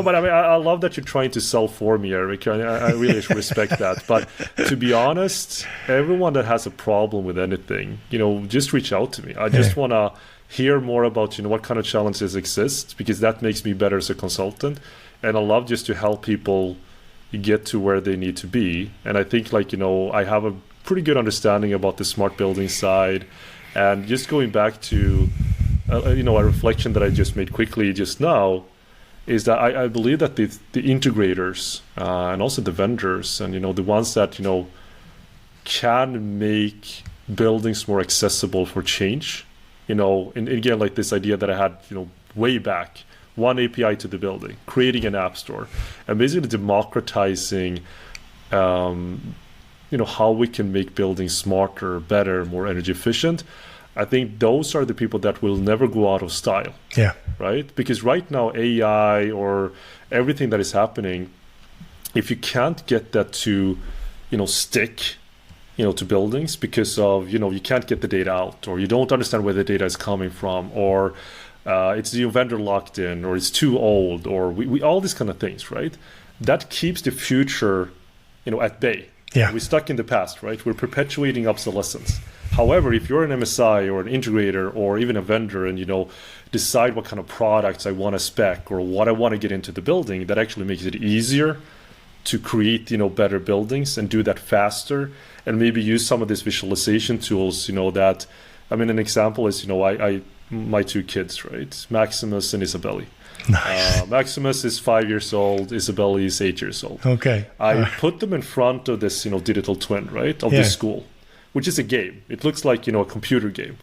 But I love that you're trying to sell for me, Eric. I really respect that. But to be honest, everyone that has a problem with anything, just reach out to me. I just want to hear more about, what kind of challenges exist, because that makes me better as a consultant. And I love just to help people get to where they need to be. And I think I have a pretty good understanding about the smart building side. And just going back to a reflection that I just made quickly just now is that I believe that the integrators and also the vendors and the ones that can make buildings more accessible for change, and again, like this idea that I had way back, one API to the building, creating an app store, and basically democratizing, how we can make buildings smarter, better, more energy efficient. I think those are the people that will never go out of style. Yeah. Right? Because right now, AI or everything that is happening, if you can't get that to, stick, to buildings because of, you can't get the data out, or you don't understand where the data is coming from, or it's the vendor locked in, or it's too old, or we all these kind of things, right? That keeps the future, at bay. Yeah. We're stuck in the past, right? We're perpetuating obsolescence. However, if you're an MSI or an integrator or even a vendor and, decide what kind of products I want to spec or what I want to get into the building, that actually makes it easier to create, better buildings and do that faster, and maybe use some of these visualization tools, that, an example is, my two kids, right? Maximus and Isabelle. Nice. Maximus is 5 years old. Isabelle is 8 years old. Okay. I put them in front of this, digital twin, right, of this school, which is a game. It looks like, a computer game.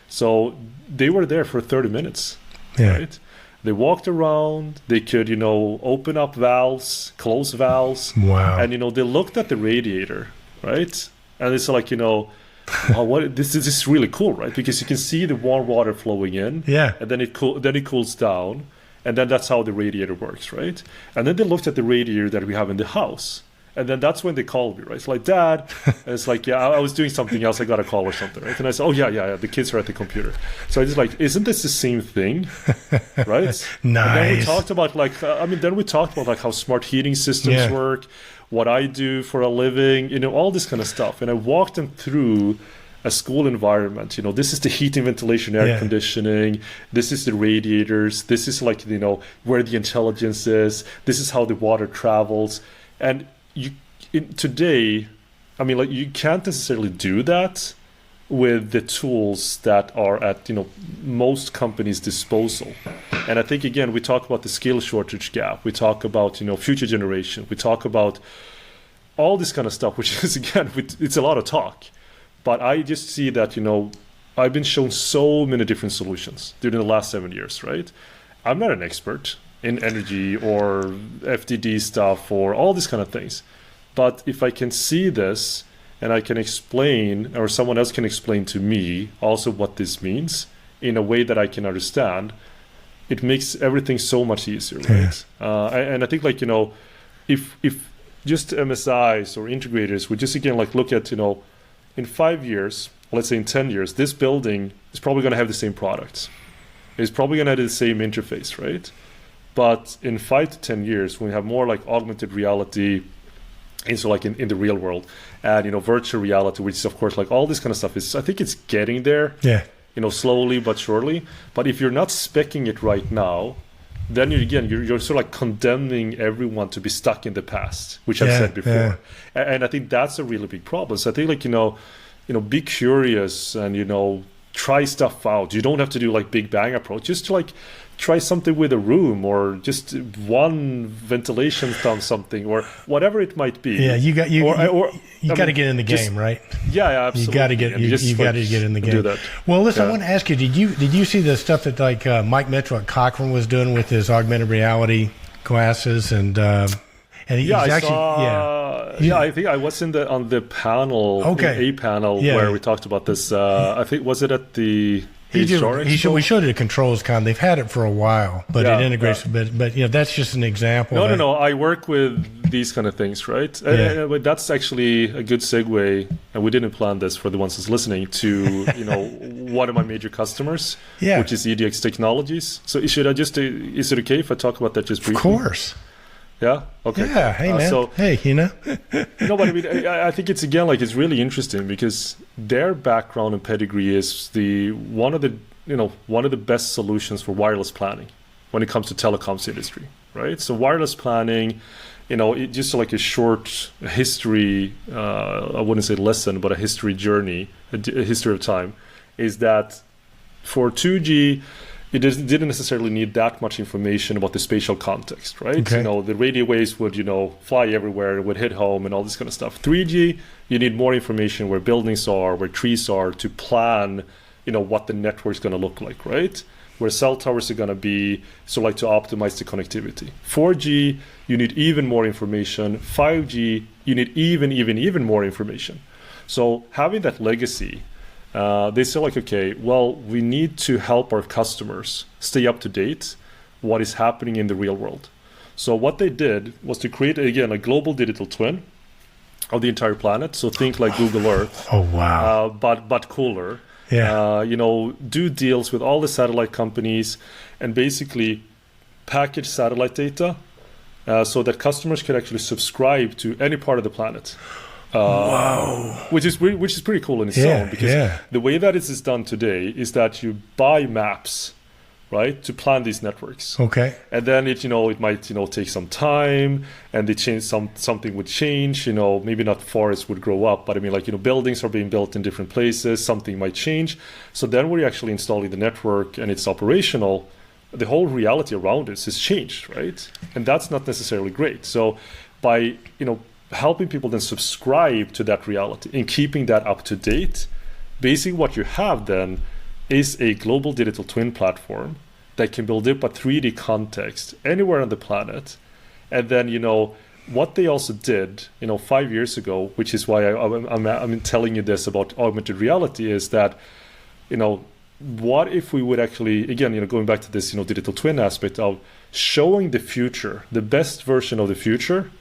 So they were there for 30 minutes, right? They walked around. They could, open up valves, close valves. Wow. And, they looked at the radiator, right? And it's like, wow, this is really cool, right? Because you can see the warm water flowing in. Yeah. And then it cools down. And then that's how the radiator works, right? And then they looked at the radiator that we have in the house. And then that's when they called me, right? It's like, Dad, and it's like, I was doing something else. I got a call or something, right? And I said, oh, yeah, the kids are at the computer. So I just like, isn't this the same thing, right? Nice. And then we talked about how smart heating systems work, what I do for a living, all this kind of stuff. And I walked them through a school environment. This is the heating, ventilation, air conditioning. This is the radiators. This is like, where the intelligence is. This is how the water travels. And today, you can't necessarily do that with the tools that are at, most companies' disposal. And I think, again, we talk about the skill shortage gap. We talk about, future generation. We talk about all this kind of stuff, which is, again, it's a lot of talk. But I just see that, I've been shown so many different solutions during the last 7 years, right? I'm not an expert in energy or FDD stuff or all these kind of things. But if I can see this and I can explain, or someone else can explain to me also what this means in a way that I can understand, it makes everything so much easier, right? And I think like, if just MSIs or integrators would just again like look at, in 5 years, let's say in 10 years, this building is probably going to have the same products. It's probably going to have the same interface, right? But in 5 to 10 years, when we have more like augmented reality, and so like in the real world, and virtual reality, which is of course like all this kind of stuff I think it's getting there. Yeah. Slowly but surely. But if you're not speccing it right now, then you're sort of like condemning everyone to be stuck in the past, which I've said before. Yeah. And I think that's a really big problem. So I think like be curious and try stuff out. You don't have to do like big bang approach. Just to like try something with a room or just one ventilation from something or whatever it might be. Yeah, you got to get in the game, right? Yeah, absolutely. You got to get in the game. Do that. Well, listen, I want to ask you, did you see the stuff that like Mike Mitchell at Cochrane was doing with his augmented reality glasses and he's I think I was on the panel, a panel where we talked about this. I think was it at the we showed it at ControlsCon. They've had it for a while, but it integrates a bit. But that's just an example. No. I work with these kind of things, right? But that's actually a good segue, and we didn't plan this for the ones that's listening to one of my major customers, which is EDX Technologies. So is it okay if I talk about that just briefly? Of course. Yeah. Okay. Yeah. Hey, man. But I mean, I think it's again like it's really interesting because their background and pedigree is one of the best solutions for wireless planning when it comes to telecoms industry, right? So wireless planning, it just like a short history. I wouldn't say lesson, but a history journey, a history of time, is that for 2G. It didn't necessarily need that much information about the spatial context, right? Okay. The radio waves would, fly everywhere, it would hit home and all this kind of stuff. 3G, you need more information where buildings are, where trees are to plan, what the network's going to look like, right? Where cell towers are going to be, so like to optimize the connectivity. 4G, you need even more information. 5G, you need even more information. So having that legacy, they say like, okay, well, we need to help our customers stay up to date what is happening in the real world. So what they did was to create, again, a global digital twin of the entire planet. So think like Google Earth. Oh, wow. But cooler. Yeah. Do deals with all the satellite companies and basically package satellite data so that customers can actually subscribe to any part of the planet. Wow. Which is pretty cool in its own because the way that it is done today is that you buy maps, right, to plan these networks. Okay. And then it might take some time, and they change something would change. Maybe not forests would grow up, but I mean buildings are being built in different places. Something might change. So then when you're actually installing the network and it's operational, the whole reality around it is changed, right? And that's not necessarily great. So by helping people then subscribe to that reality and keeping that up to date, basically what you have then is a global digital twin platform that can build up a 3D context anywhere on the planet. And then what they also did 5 years ago, which is why I'm telling you this about augmented reality, is that what if we would actually, again, going back to this digital twin aspect of showing the future, the best version of the future,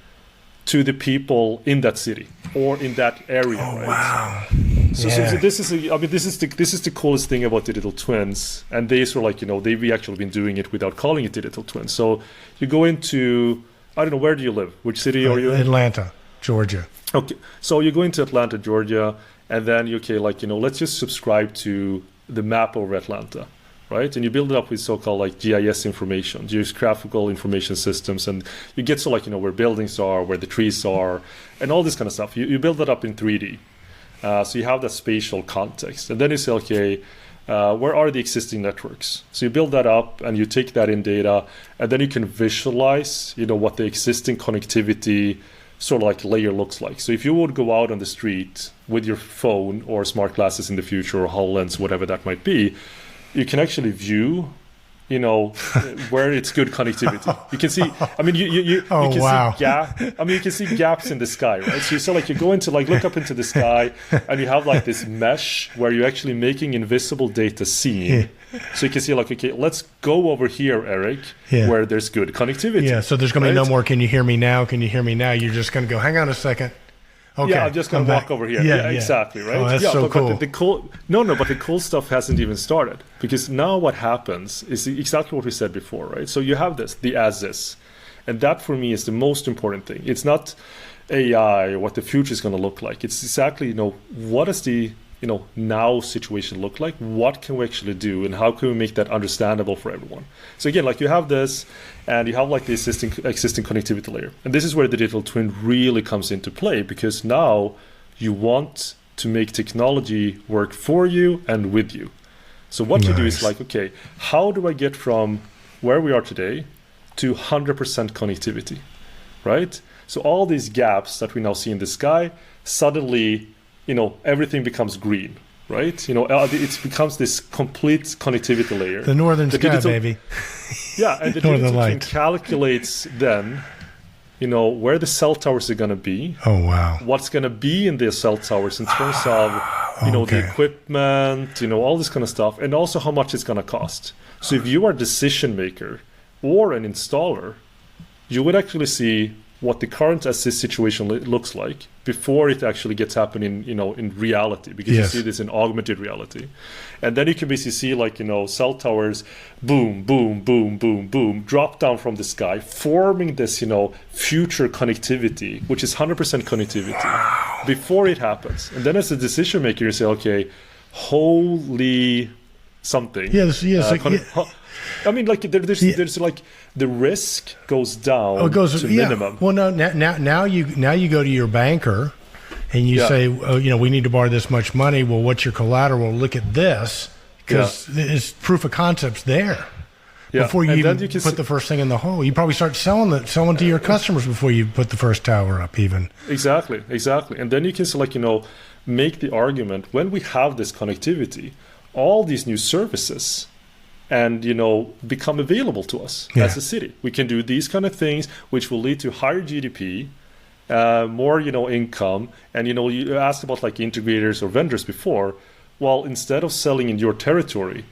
to the people in that city or in that area. Oh, right? Wow. So this is the coolest thing about digital twins, and they sort of they've actually been doing it without calling it digital twins. So you go into, I don't know, where do you live? Which city are you in? Atlanta, Georgia. Okay, so you go into Atlanta, Georgia, and then let's just subscribe to the map over Atlanta. Right, and you build it up with so-called GIS information, geographical information systems, and you get where buildings are, where the trees are, and all this kind of stuff. You build that up in 3D, so you have that spatial context, and then you say, okay, where are the existing networks? So you build that up, and you take that in data, and then you can visualize, what the existing connectivity sort of layer looks like. So if you would go out on the street with your phone or smart glasses in the future, or HoloLens, whatever that might be, you can actually view, where it's good connectivity. You can see, I mean, you can see gaps in the sky, right? So you go into look up into the sky, and you have this mesh where you're actually making invisible data seen So you can see like, okay, let's go over here, Eric, where there's good connectivity. Yeah, so there's going to be no more, can you hear me now? Can you hear me now? You're just going to go, hang on a second. Okay, yeah, I'm just going to walk over here. Yeah, exactly, right? Oh, that's so cool. But the cool stuff hasn't even started, because now what happens is exactly what we said before, right? So you have the as is, and that for me is the most important thing. It's not AI or what the future is going to look like. It's exactly, what does the now situation look like? What can we actually do, and how can we make that understandable for everyone? So again, like you have this, and you have like the existing connectivity layer, and this is where the digital twin really comes into play, because now you want to make technology work for you and with you. So what you do is like, okay, how do I get from where we are today to 100% connectivity, right? So all these gaps that we now see in the sky, suddenly everything becomes green, right? It becomes this complete connectivity layer. The northern sky, baby. Yeah, and the digital twin calculates then, where the cell towers are going to be. Oh, wow. What's going to be in the cell towers in terms of, the equipment, all this kind of stuff, and also how much it's going to cost. So if you are a decision maker or an installer, you would actually see what the current assist situation looks like before it actually gets happening, in reality, because you see this in augmented reality. And then you can basically see like, cell towers, boom, boom, boom, boom, boom, drop down from the sky, forming this, future connectivity, which is 100% connectivity before it happens. And then as a decision maker, you say, okay, holy something. Yes. I mean, like there's like the risk goes down to minimum. Well, no, now you go to your banker, and you say, we need to borrow this much money. Well, what's your collateral? Look at this, because it's proof of concept's there. Yeah. Before you even put the first thing in the hole, you probably start selling to your customers before you put the first tower up, even. Exactly, and then you can make the argument, when we have this connectivity, all these new services and become available to us as a city. We can do these kind of things, which will lead to higher GDP, more income. And you asked about like integrators or vendors before. Well, instead of selling in your territory,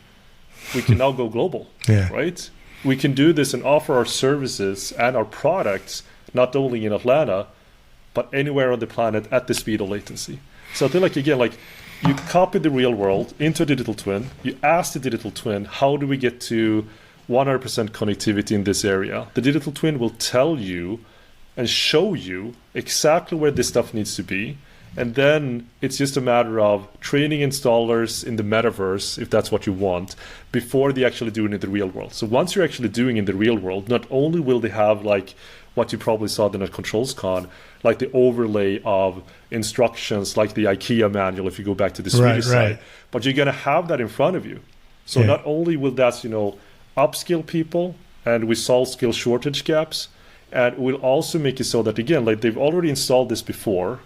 we can now go global, right? We can do this and offer our services and our products not only in Atlanta, but anywhere on the planet at the speed of latency. So I feel like, again, like you copy the real world into a digital twin. You ask the digital twin, how do we get to 100% connectivity in this area? The digital twin will tell you and show you exactly where this stuff needs to be. And then it's just a matter of training installers in the metaverse, if that's what you want, before they actually do it in the real world. So once you're actually doing in the real world, not only will they have like what you probably saw then at ControlsCon, like the overlay of instructions, like the IKEA manual, if you go back to the Swedish side, but you're going to have that in front of you. So not only will that, upskill people and we solve skill shortage gaps, and it will also make it so that, again, like they've already installed this before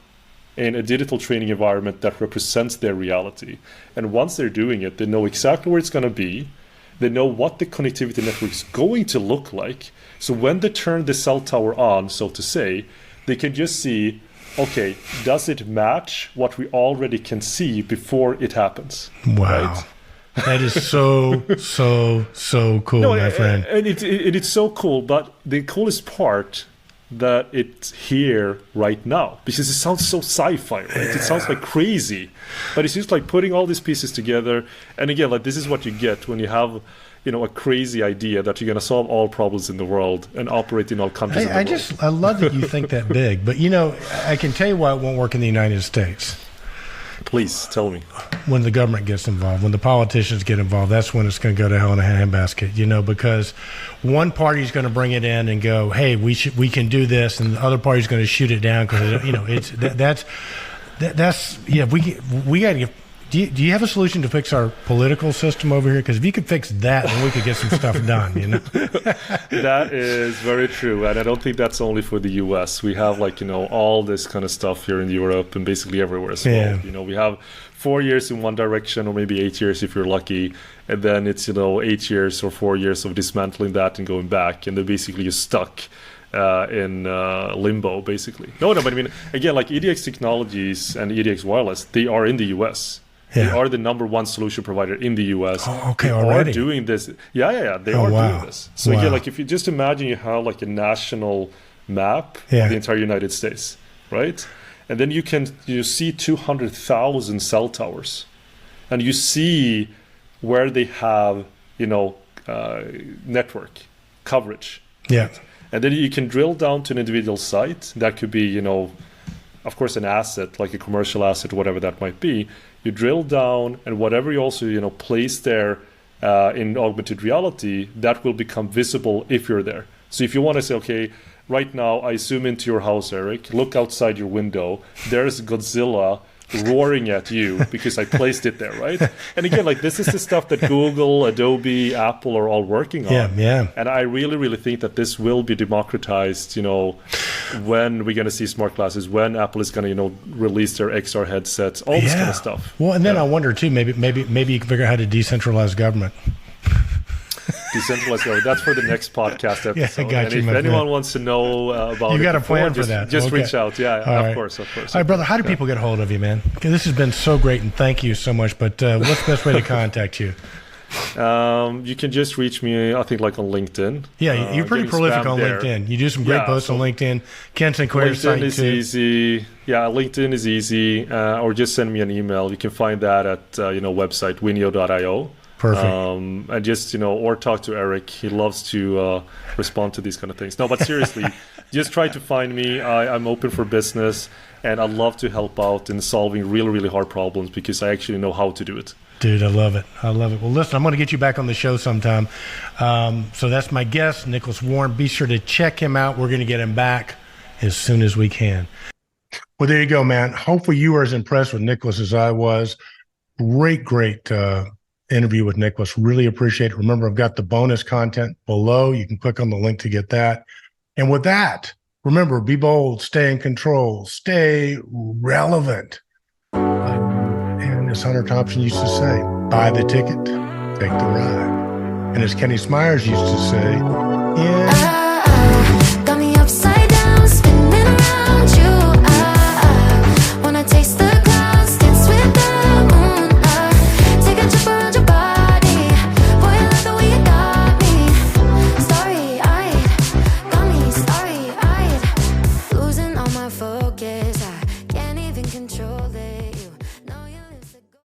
in a digital training environment that represents their reality. And once they're doing it, they know exactly where it's going to be. They know what the connectivity network is going to look like. So when they turn the cell tower on, so to say, they can just see, okay, does it match what we already can see before it happens? Wow. Right? That is so cool, my friend. And it's so cool, but the coolest part that it's here right now, because it sounds so sci-fi, right? It sounds like crazy, but it's just like putting all these pieces together. And again, like this is what you get when you have, a crazy idea that you're going to solve all problems in the world and operate in all countries. I love that you think that big, but I can tell you why it won't work in the United States. Please tell me. When the government gets involved, when the politicians get involved, that's when it's going to go to hell in a handbasket, because one party's going to bring it in and go, hey, we can do this, and the other party's going to shoot it down because, we got to get. Do you have a solution to fix our political system over here? Because if you could fix that, then we could get some stuff done, That is very true. And I don't think that's only for the U.S. We have all this kind of stuff here in Europe and basically everywhere as well. We have 4 years in one direction, or maybe 8 years if you're lucky. And then it's, 8 years or 4 years of dismantling that and going back. And then basically you're stuck in limbo, basically. No, but I mean, again, like EDX Technologies and EDX Wireless, they are in the U.S., They are the number one solution provider in the US. Oh, okay, they already. are doing this. Yeah. They are doing this. So again, like if you just imagine you have like a national map of the entire United States, right? And then you see 200,000 cell towers, and you see where they have, network coverage. Yeah. Right? And then you can drill down to an individual site. That could be, of course, an asset, like a commercial asset, whatever that might be. You drill down, and whatever you also, place there in augmented reality, that will become visible if you're there. So if you want to say, okay, right now I zoom into your house, Eric, look outside your window, there's Godzilla roaring at you because I placed it there, right? And again, like this is the stuff that Google, Adobe, Apple are all working on. Yeah. And I really, really think that this will be democratized, when we're going to see smart glasses, when Apple is going to, release their XR headsets, all this kind of stuff. Well, and then I wonder too, maybe you can figure out how to decentralize government. Decentralized government. That's for the next podcast episode. Yeah, I got and you, if anyone wants to know about you it, got a plan for that. Just reach out. Yeah, of course. All right, brother. How do people get a hold of you, man? This has been so great, and thank you so much. But what's the best way to contact you? You can just reach me, I think, like on LinkedIn. Yeah, you're pretty prolific on LinkedIn. You do some great posts on LinkedIn. Ken Sinclair's site is too. Easy. Yeah, LinkedIn is easy. Or just send me an email. You can find that at website winniio.io. Perfect. And just, or talk to Eric. He loves to respond to these kind of things. No, but seriously, just try to find me. I'm open for business, and I love to help out in solving really, really hard problems because I actually know how to do it. Dude, I love it. Well, listen, I'm going to get you back on the show sometime. So that's my guest, Nicolas Waern. Be sure to check him out. We're going to get him back as soon as we can. Well, there you go, man. Hopefully you were as impressed with Nicolas as I was. Great interview with Nicolas. Really appreciate it. Remember, I've got the bonus content below. You can click on the link to get that. And with that, remember, be bold, stay in control, stay relevant. And as Hunter Thompson used to say, buy the ticket, take the ride. And as Kenny Smyers used to say,